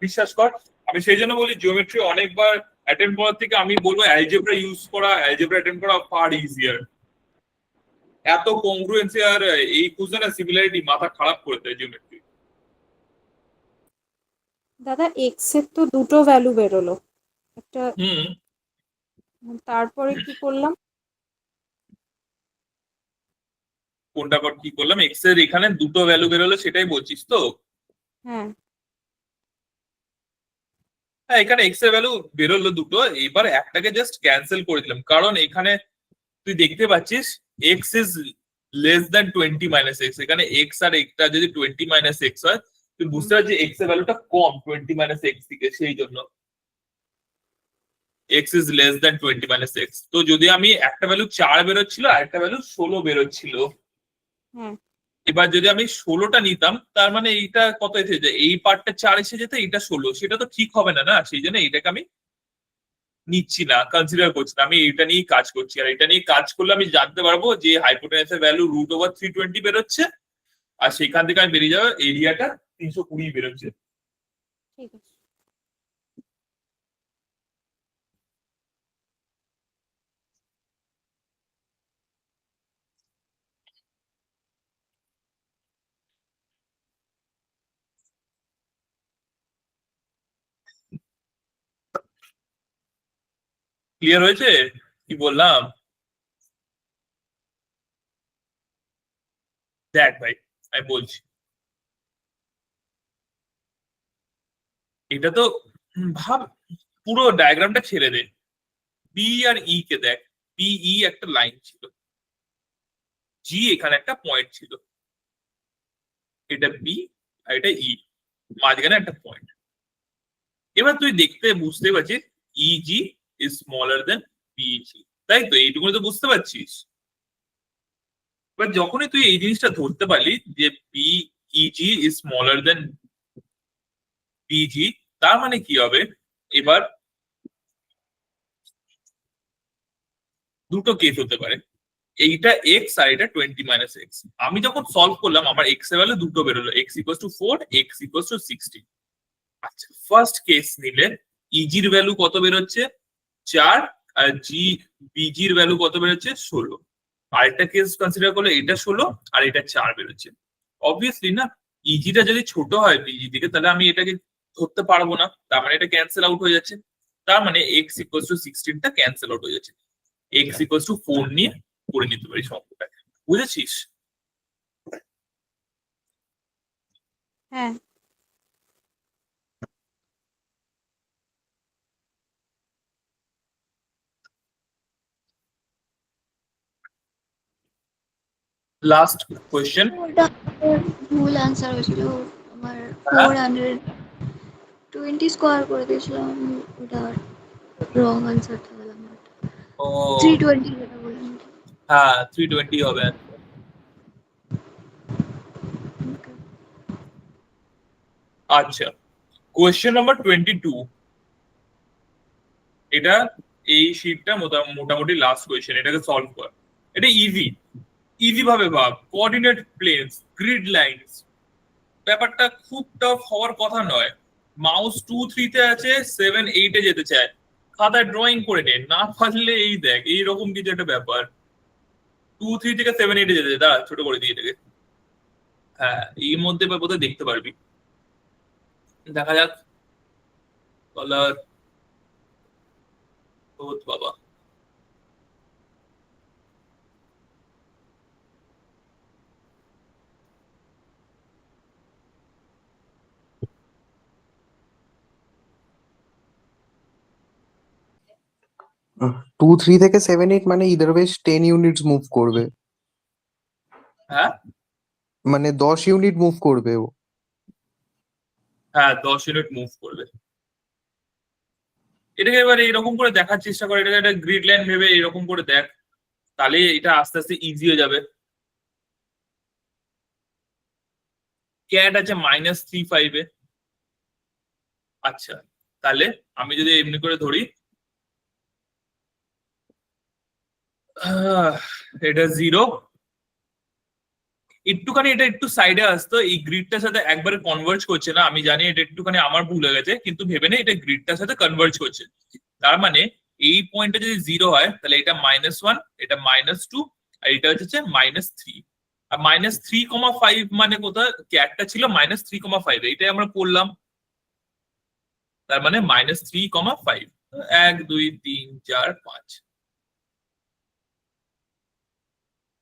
বিশ্বাস কর। আমি সেই জন্য বলি জিওমেট্রি অনেকবার অ্যাটেম্প করার থেকে আমি বলবো অ্যালজেব্রা ইউজ করা, অ্যালজেব্রা অ্যাটেম্প করা ফার ইজিয়ার। এত কংগ্রুয়েন্সি আর এই কুজনে সিমিলারিটি মাথা খারাপ করে দেয় জিওমেট্রি। দাদা এক্স এর তো দুটো ভ্যালু বেরোলো, একটা তারপরে কি করলাম? কোনটা পর কি করলাম? এক্স এর এখানে দুটো ভ্যালু বেরোলো, সেটাই বলছিস তো? হ্যাঁ হ্যাঁ, এখানে এক্স এর ভ্যালু বেরোলো দুটো, এবার একটাকে জাস্ট ক্যান্সেল করে দিলাম, কারণ এখানে তুই দেখতে পাচ্ছিস x is less than 20 minus x. এখানে এক্স আর একটা যদি 20 মাইনাস এক্স হয়, তুই বুঝতে পারছিস এক্স এর ভ্যালুটা কম 20 মাইনাস এক্স থেকে, সেই জন্য x is less than 20 minus x. তো যদি আমি একটা ভ্যালু 4 বেরোচ্ছিল আর একটা ভ্যালু 16 বেরোচ্ছিল, হ্যাঁ এবার যদি আমি 16টা নিতাম, তার মানে এইটা কত এসে যায়, এই পার্টটা 4 এসে যেত, এইটা 16, সেটা তো ঠিক হবে না, না? সেই জন্য এইটাকে আমি নিচ্ছি না, কনসিডার করছি না, আমি এটা নিয়েই কাজ করছি। আর এটা নিয়ে কাজ করলে আমি জানতে পারবো যে হাইপোটেনাসের ভ্যালু রুট ওভার 320 বেরোচ্ছে, আর সেখান থেকে আমি বেরিয়ে যাবো এরিয়াটা 320 বেরোচ্ছে। ঠিক আছে। ক্লিয়ার হয়েছে কি বললাম? দেখ ভাই, আমি বলছি, এটা তো ভাব, পুরো ডায়াগ্রামটা ছেড়ে দে, বি আর ই কে দেখ। বিই একটা লাইন ছিল, জি এখানে একটা পয়েন্ট ছিল, এটা বি আর এটা ই, মাঝখানে একটা পয়েন্ট। এবার তুই দেখতে বুঝতে পারছিস easy is smaller then busy, তাই তো? এইটুকু তো বুঝতে পারছিস। এবার যখনই তুই এই জিনিসটা ধরতে পারলি যে বিইজি ইজ স্মলার দেন বিজি, তার মানে কি হবে? এবার দুটো কেস হতে পারে, এইটা এক্স আর এটা 20 মাইনাস এক্স। আমি যখন সলভ করলাম আমার এক্স এর ভ্যালু দুটো বেরোলো, x equals two 4, x equals two 60। আচ্ছা, ফার্স্ট কেস নিলে ইজির ভ্যালু কত বেরোচ্ছে? 4, আর বিজির ভ্যালু কত বেরোচ্ছে? 16। আরেকটা কেস কনসিডার করলে এটা 16 আর এটা 4 বেরোচ্ছে। অবভিয়াসলি না, ইজিটা যদি ছোট হয় বিজি থেকে, তাহলে আমি এটাকে ধরতে পারবো না, তার মানে এটা ক্যান্সেল আউট হয়ে যাচ্ছে। তার মানে এক্স ইকুয়ালস টু 16টা ক্যান্সেল আউট হয়ে যাচ্ছে, এক্স ইকুয়ালস টু 4 নিয়ে করে নিতে পারি সম্পর্কটা। বুঝেছিস? হ্যাঁ লাস্ট কোয়েশ্চেন। ওটা আমার ভুল আনসার হয়েছিল, আমার 420 স্কোয়ার করে দিয়েছিলাম আমি, ওটা রং আনসার তাহলে আমার ও 320 যেটা বললাম। হ্যাঁ, 320 হবে। Okay. আচ্ছা, কোয়েশ্চেন নাম্বার 22, এটা এই শীটটা মোটামুটি লাস্ট কোয়েশ্চেন, এটাকে সলভ কর। এটা ইজি, ইজি ভাবে ভাব, কোঅর্ডিনেট প্লেনস, গ্রিড লাইনস, ব্যাপারটা খুব টাফ হওয়ার কথা নয়। মাউস 2-3 তে আছে, 7-8 এ যেতে চায়, খাতায় ড্রয়িং করে নে, না পারলে এই দেখ এইরকম কিছু একটা ব্যাপার। 2-3 থেকে 7-8 এ যেতে চায়, দাঁড়া ছোট করে দিই এটাকে। হ্যাঁ এর মধ্যে বা বোধহয় দেখতে পারবি, দেখা যাক। কলার বাবা, 2-3 থেকে 7-8 মানে ইদার বেশ 10 ইউনিটস মুভ করবে, হ্যাঁ মানে 10 ইউনিট মুভ করবে ও। হ্যাঁ 10 ইউনিট মুভ করবে। এটাকে এবার এরকম করে দেখার চেষ্টা করে, এটাকে একটা গ্রিড লাইন ভেবে এরকম করে দেখ, তাহলে এটা আস্তে আস্তে ইজি হয়ে যাবে। ক্যাট আছে -3.5 এ। আচ্ছা তাহলে আমি যদি এমনি করে ধরি, এটা 0, একটুখানি এটা একটু সাইডে আসতো, এই গ্রিডটার সাথে একবারে কনভার্জ করছে না, আমি জানি এটা একটুখানি আমার ভুল হয়ে গেছে, কিন্তু ভেবে নে এটা গ্রিডটার সাথে কনভার্জ করছে। তার মানে এই পয়েন্টটা যদি 0 হয় তাহলে এটা -1, এটা -2, আর এটা হচ্ছে -3। আর -3,5 মানে কোথায়, ক্যাটটা ছিল -3,5, এটাই আমরা করলাম। তার মানে -3,5, 1 2 3 4 5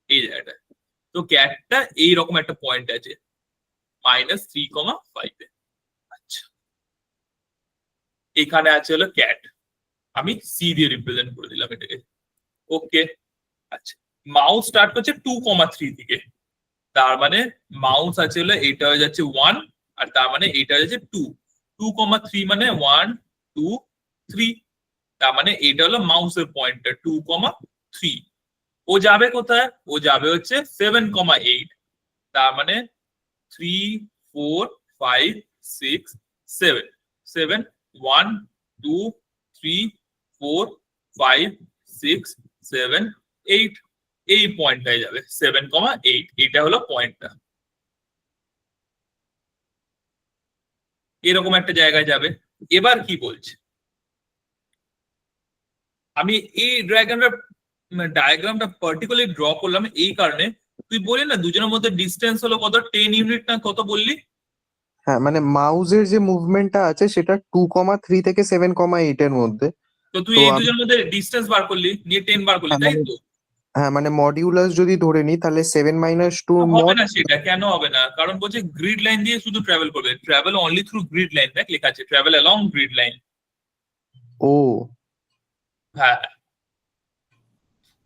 এই জায়গাটা। তো ক্যাটটা এইরকম একটা পয়েন্ট আছে -3,5 এ। আচ্ছা এখানে আছে হলো ক্যাট, আমি সি দিয়ে রিপ্রেজেন্ট করে দিলাম এটাকে। ওকে আচ্ছা, মাউস স্টার্ট করছে 2,3 থেকে, তার মানে মাউস আছে হলো এটা হয়ে যাচ্ছে 1, আর তার মানে এটা হয়ে যাচ্ছে 2। 2,3 মানে 1 2 3, তার মানে এটা হলো মাউসের পয়েন্টার 2,3। ও যাবে কোথায়, ও যাবে হচ্ছে 7,8, তার মানে 3 4 5 6 7 7 1 2 3 4 5 6 7 8, এই পয়েন্টটাই যাবে 7,8, এটা হলো পয়েন্টটা। এরকম একটা জায়গায় যাবে। এবার কি বলছে, আমি এই ডায়াগ্রামটা পার্টিকুলারলি ড্র করলাম এই কারণে, তুই বললি না দুজনের মধ্যে ডিস্টেন্স হলো কত, 10 ইউনিট না কত বললি? হ্যাঁ মানে মাউসের যে মুভমেন্টটা আছে সেটা 2,3 থেকে 7,8 এর মধ্যে। তো তুই তো এই দুজনের মধ্যে ডিস্টেন্স বার করলি, নিয়ে 10 বার করলি, তাই তো? হ্যাঁ মানে মডিউলাস যদি ধরে নিই তাহলে 7-2 হবে মড। না সেটা, কেন হবে না? কারণ বলছে গ্রিড লাইন দিয়ে শুধু ট্রাভেল করবে, travel only through grid line, দেখ লেখা আছে ট্রাভেল অ্যালং গ্রিড লাইন। ও হ্যাঁ,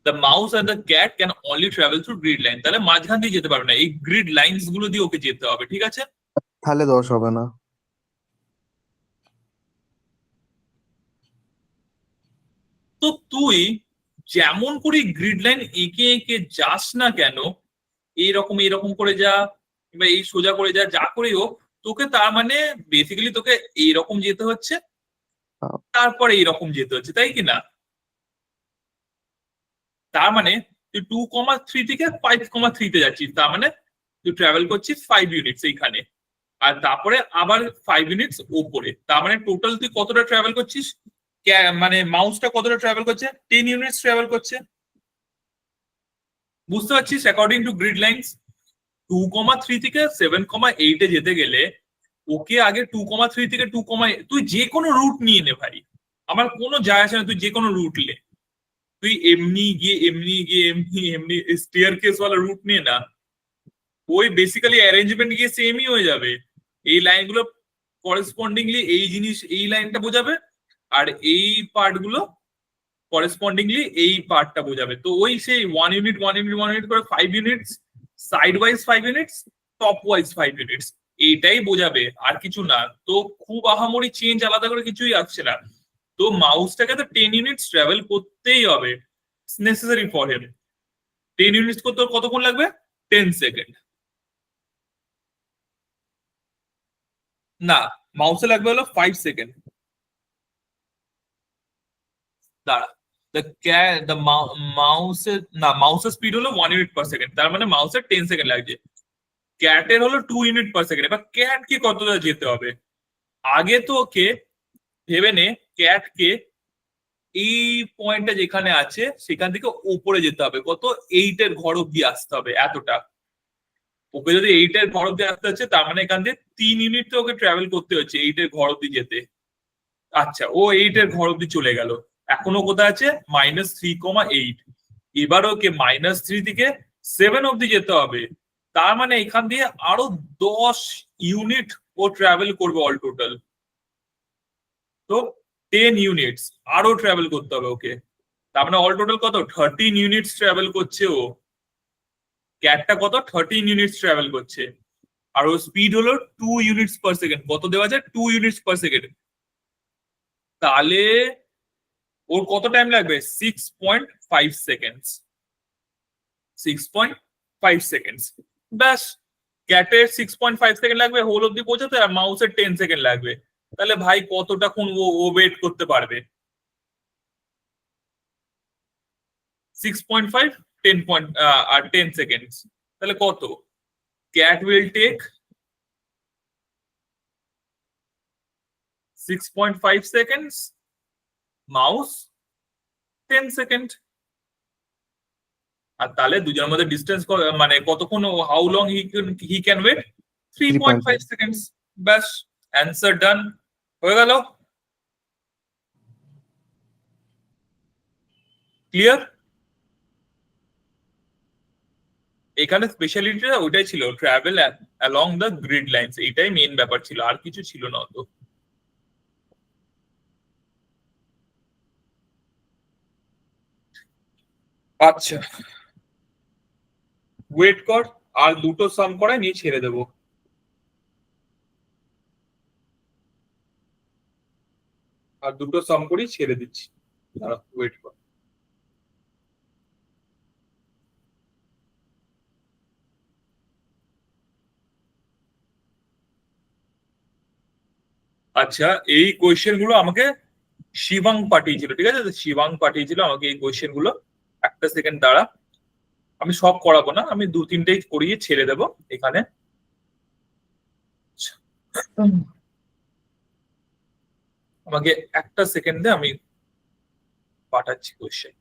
the mouse and the cat can only travel through grid line, তাহলে মাঝখান দিয়ে যেতে পারবে না, এই গ্রিড লাইনস গুলো দিয়ে ওকে যেতে হবে, ঠিক আছে? তাহলে 10 হবে না। তো তুই যেমন করে গ্রিড লাইন এঁকে এঁকে যাস না কেন, এইরকম এইরকম করে যা কিংবা এই সোজা করে যা, যা করেই হোক, তোকে তার মানে বেসিক্যালি তোকে এইরকম যেতে হচ্ছে, তারপরে এইরকম যেতে হচ্ছে, তাই কি না? তার মানে তুই 2,3 থেকে 5,3 তে যাচ্ছিস, তার মানে তুই ট্রাভেল করছিস 5 ইউনিটস এইখানে, আর তারপরে আবার 5 ইউনিটস ওপরে, তার মানে টোটাল তুই কতটা ট্রাভেল করছিস, মানে মাউসটা কতটা ট্রাভেল করছে, 10 ইউনিটস ট্রাভেল করছে। বুঝতে পারছিস? অ্যাকর্ডিং টু গ্রিড লাইনস 2,3 থেকে 7,8 এ যেতে গেলে ওকে আগে 2,3 থেকে 2, তুই যে কোনো রুট নিয়ে নে ভাই, আমার কোনো যায় আসে না, তুই যে কোনো রুট লে, তুই এমনি গিয়ে এমনি গিয়ে এমনি এমনি স্টেয়ার কেস ওয়ালা রুট নিয়ে না, ওই বেসিক্যালি অ্যারেঞ্জমেন্ট গিয়ে সেমই হয়ে যাবে। এই লাইনগুলো করেসপন্ডিংলি এই জিনিস, এই লাইনটা বোঝাবে, আর এই পার্ট গুলো করেসপন্ডিংলি এই পার্টটা বোঝাবে। তো ওই সেই 1 ইউনিট 1 ইউনিট 1 ইউনিট করে 5 units, side wise 5 units, top wise 5 units, এইটাই বোঝাবে, আর কিছু না। তো খুব আহামরি চেঞ্জ আলাদা করে কিছুই আসছে না। তো মাউসটাকে তো 10 ইউনিটস ট্রাভেল করতেই হবে, নেসেসারি ফর হিম। 10 ইউনিটস করতে কতক্ষণ লাগবে? 10 সেকেন্ড। না, মাউসে লাগবে হলো 5 সেকেন্ড। দাঁড়া, মাউসের না, মাউসের স্পিড হলো 1 ইউনিট পার সেকেন্ড, তার মানে মাউসের 10 সেকেন্ড লাগছে। ক্যাটের হলো 2 ইউনিট পার সেকেন্ড। এবার ক্যাট কে কতটা যেতে হবে, আগে তো ওকে ভেবে নে, ক্যাট কে এই পয়েন্টটা যেখানে আছে সেখান থেকে উপরে যেতে হবে, কত 8 এর ঘর অব্দি আসতে হবে, এতটা। ওকে যদি 8 এর ঘর অব্দি আসতে হচ্ছে, তার মানে এখান দিয়ে 3 ইউনিট তো ওকে ট্রাভেল করতে হচ্ছে 8 এর ঘর অব্দি যেতে। আচ্ছা, ও 8 এর ঘর অব্দি চলে গেল, এখনো কোথায় আছে -3,8। এবার ওকে -3 থেকে 7 অব্দি যেতে হবে, তার মানে এখান দিয়ে আরো 10 ইউনিট ও ট্রাভেল করবে অল টোটাল। তো 10 ইউনিটস আরো ট্রাভেল করতে হবে ওকে, তার মানে অল টোটাল কত 13 ইউনিটস ট্রাভেল করছে ও। ক্যাটটা কত 13 ইউনিটস ট্রাভেল করছে, আর ওর স্পিড হলো 2 ইউনিটস পার সেকেন্ড। কত দেওয়া যায় 2 ইউনিটস পার সেকেন্ড, তাহলে ওর কত টাইম লাগবে 6.5 সেকেন্ডস। 6.5 সেকেন্ডস, ব্যাস। ক্যাটের 6.5 সেকেন্ড লাগবে হোল অব্দি পৌঁছাতে, আর মাউসের 10 সেকেন্ড লাগবে। তাহলে ভাই কতটাক্ষণ ও ওয়েট করতে পারবে? 6.5 10 পয়েন্ট আর 10 সেকেন্ডস, তাহলে কত? Cat will take 6.5 seconds, mouse 10 second. আর তাহলে দুজনের মধ্যে ডিস্টেন্স মানে কতক্ষণ, how long he can wait 3.5 seconds. ব্যাস, অ্যান্সার ডান হয়ে গেল। ক্লিয়ার? এখানে স্পেশালিটিটা ওইটাই ছিল, travel along the grid lines, এটাই মেইন ব্যাপার ছিল, আর কিছু ছিল না অত। আচ্ছা, ওয়েট কর, আর দুটো সাম করাই নিয়ে ছেড়ে দেবো। আর দুটো সাম করেই ছেড়ে দিচ্ছি, দাঁড়া ওয়েট কর। আচ্ছা, এই কোয়েশ্চেন গুলো আমাকে শিবাং পাঠিয়েছিল, ঠিক আছে? তো শিবাং পাঠিয়েছিল আমাকে এই কোয়েশ্চেন গুলো। একটা সেকেন্ড দাঁড়া, আমি সব করাবো না, আমি 2-3টেই করিয়ে ছেড়ে দেবো এখানে। আমাকে একটা সেকেন্ডে আমি পাঠাচ্ছি কোয়েশ্চেন।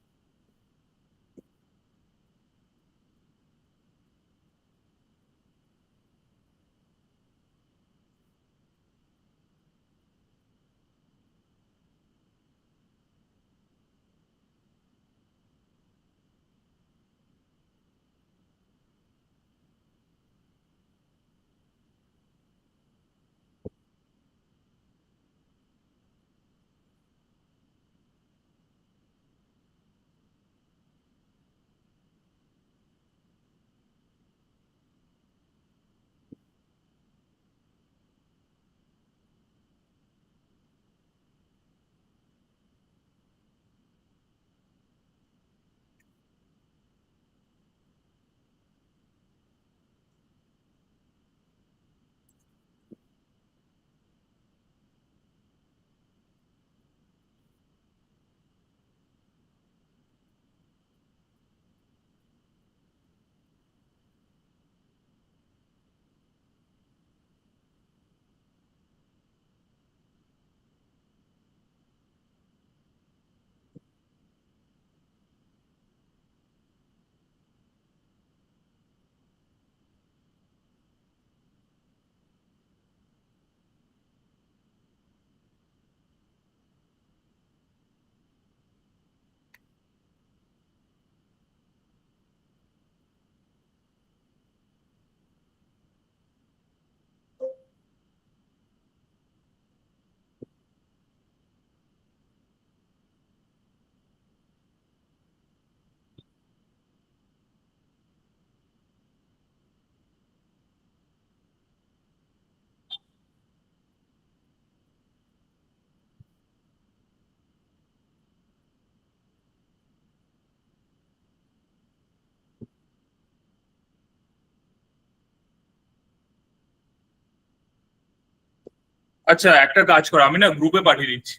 আচ্ছা, একটা কাজ কর, আমি না গ্রুপে পাঠিয়ে দিচ্ছি।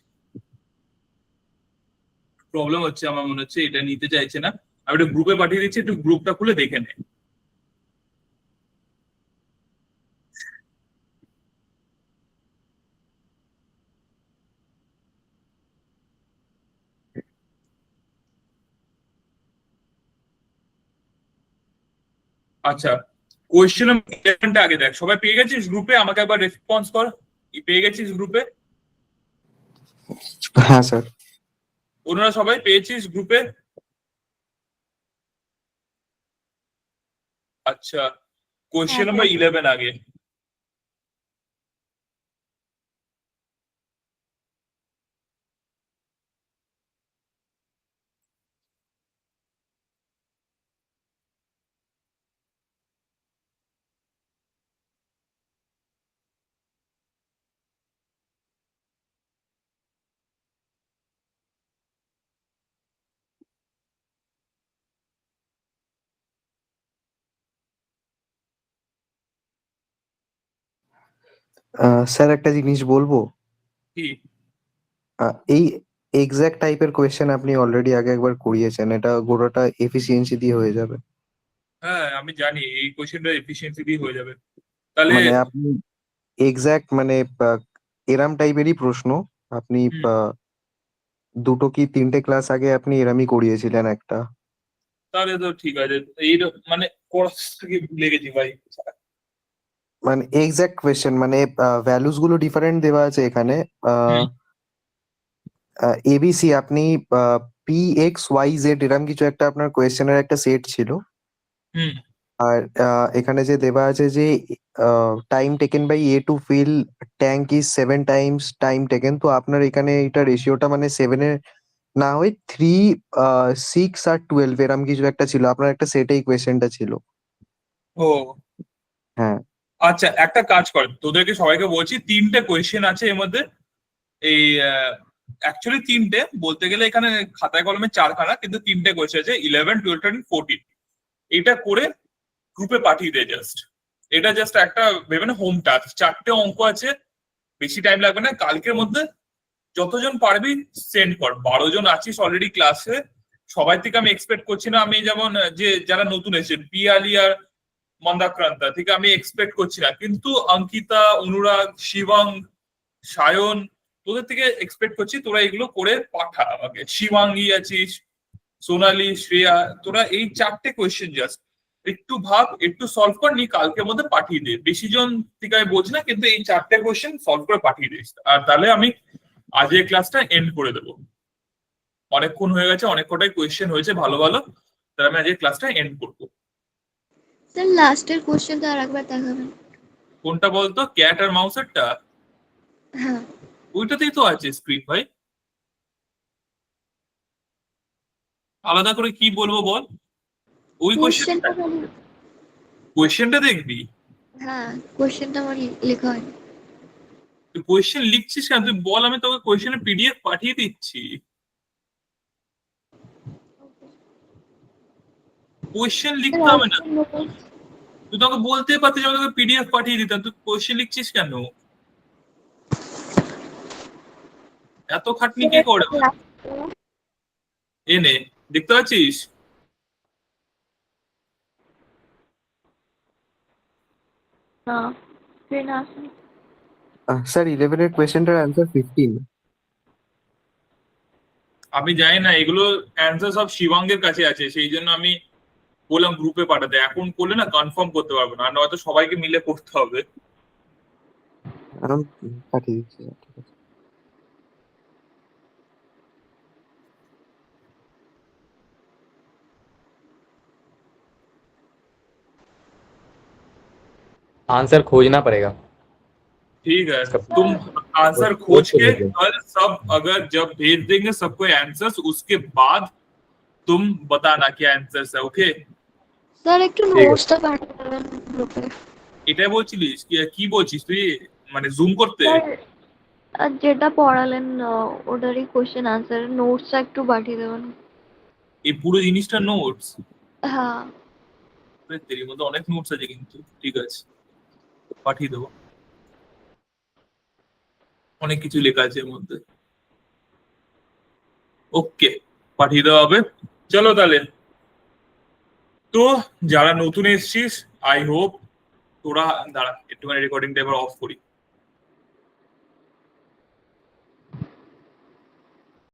প্রবলেম হচ্ছে, আমার মনে হচ্ছে এটা নিতে চাইছে না। আমি একটা গ্রুপে পাঠিয়ে দিচ্ছি, একটু গ্রুপটা খুলে দেখে নে। আচ্ছা, কোয়েশ্চেন নাম্বার 11টা আগে দেখ। সবাই পেয়ে গেছিস গ্রুপে? আমাকে একবার রেসপন্স কর, পেয়ে গেছিস গ্রুপে? হ্যাঁ স্যার। ওনারা সবাই পেয়েছিস গ্রুপে? আচ্ছা, কোয়েশ্চেন নাম্বার 11 আগে। স্যার একটা জিনিস বলবো, কি? এই এক্সাক্ট টাইপের কোয়েশ্চেন আপনি অলরেডি আগে একবার করিয়েছেন, এটা গোটাটা এফিসিয়েন্সি দিয়ে হয়ে যাবে। হ্যাঁ আমি জানি এই কোয়েশ্চেনটা এফিসিয়েন্সি দিয়ে হয়ে যাবে। তাহলে মানে আপনি এক্সাক্ট মানে এরাম টাইপেরই প্রশ্ন আপনি হুম। দুটো কি তিনটে ক্লাস আগে আপনি এরামই করিয়েছিলেন একটা। তাহলে তো ঠিক আছে। এই মানে কোর্স থেকে ভুলে গেছি ভাই। মানে এক্সাক্ট কোয়েশ্চেন মানে ভ্যালুস গুলো ডিফারেন্ট দেওয়া আছে এখানে। হুম। এবিসি আপনি পি এক্স ওয়াই জেড এরম কিছু একটা আপনার কোয়েশ্চেনের একটা সেট ছিল। হুম। আর এখানে যে দেওয়া আছে যে time taken by A to fill tank is 7 times time taken, তো আপনার এখানে এটা রেশিওটা মানে 7-এর না হয়ে 3, 6 আর 12 এরম কিছু একটা ছিল, আপনার একটা সেটে এই কোয়েশ্চেনটা ছিল। ও হ্যাঁ আচ্ছা, একটা কাজ কর, তোদেরকে সবাইকে বলছি 3টে কোয়েশ্চেন আছে এর মধ্যে। এই অ্যাকচুয়ালি 3টে বলতে গেলে এখানে খাতায় কলমে 4খানা, কিন্তু 3টে কোয়েশ্চেন আছে 11, 12, 13, 14। এটা করে গ্রুপে পাঠিয়ে দে জাস্ট। এটা জাস্ট একটা ভেবে না হোম টাস্ক। 4টে অঙ্ক আছে, বেশি টাইম লাগবে না। কালকের মধ্যে যতজন পারবি সেন্ড কর। 12 জন আছিস অলরেডি ক্লাসে, সবাই থেকে আমি এক্সপেক্ট করছি না। আমি যেমন যে যারা নতুন এসেছেন পিয়ালি আর মন্দাক্রান্তা থেকে আমি এক্সপেক্ট করছি না, কিন্তু অঙ্কিতা, অনুরাগ, শিবং, সায়ন, তোদের থেকে এক্সপেক্ট করছি তোরা এগুলো করে পাঠা আমাকে। শিবাঙ্গী আছিস, সোনালি, শ্রেয়া, তোরা এই 4টে কোয়েশ্চেন জাস্ট একটু ভাব, একটু সলভ কর, নি কালকের মধ্যে পাঠিয়ে দে। বেশি জন থেকে আমি বলছি না, কিন্তু এই 4টে কোয়েশ্চেন সলভ করে পাঠিয়ে দিস। আর তাহলে আমি আজকের ক্লাসটা এন্ড করে দেবো। অনেকক্ষণ হয়ে গেছে, অনেক কটাই কোয়েশ্চেন হয়েছে ভালো ভালো, তাহলে আমি আজকের ক্লাসটা এন্ড করবো। স্যার লাস্টের কোশ্চেনটা আর একবার দেখাবেন। কোনটা বলতো? ক্যাট আর মাউসেরটা? হ্যাঁ, ওইটাতেই তো আছে স্ক্রিপ্ট ভাই। আলাদা করে কি বলবো বল? ওই কোশ্চেনটা কোয়েশ্চেনটা দেখবি। হ্যাঁ, কোশ্চেনটা আমার লেখা হয়নি। তুই কোয়েশ্চেন লিখছিস কেন? তুই বল, আমি তোকে কোয়েশ্চেনের পিডিএফ পাঠিয়ে দিচ্ছি। কোয়েশ্চেন লিখতে হবে না, তুই তোকে বলতে পারতিস আমি তোকে পিডিএফ পাঠিয়ে দিতাম। তুই কোয়েশ্চেন লিখছিস কেন? এত খাটনি কে করে? এনে দেখতে পাচ্ছিস? না, স্ক্রিনে আসেনি। স্যার 11-এর কোয়েশ্চেনটার অ্যান্সার 15। আমি জানি না, এগুলো অ্যান্সার সব শিবাঙ্গের কাছে আছে, সেই জন্য আমি বললাম গ্রুপে পাঠাতে। এখন করলে না কনফার্ম করতে পারবো না, আর নয়তো সবাইকে মিলে করতে হবে। আমি পাঠিয়ে দিচ্ছি স্যার, ঠিক আছে। आंसर खोजना पड़ेगा ठीक है, इसका। तुम आंसर वो खोज तो के भेजो। कल सब अगर जब भेज देंगे सबको आंसर्स, उसके बाद तुम बताना क्या आंसर्स है। ओके? স্যার একটু ঠিক আছে। নোটসটা পাঠিয়ে দেবেন গ্রুপে। এটাই বলছিলিস? কি বলছিস তুই? মানে জুম করতে? স্যার যেটা পড়ালেন ওটারই কোশ্চেন আনসার নোটসটা একটু পাঠিয়ে দেবেন। এই পুরো জিনিসটা নোটস? হ্যাঁ, এর মধ্যে অনেক নোটস আছে কিন্তু। ঠিক আছে, পাঠিয়ে দেবো। অনেক কিছু লেখা আছে এর মধ্যে। ওকে, পাঠিয়ে দেওয়া হবে। চলো তাহলে। তো যারা নতুন এসছিস, আই হোপ তোরা, দাঁড়া একটুখানি রেকর্ডিংটা এবার অফ করি।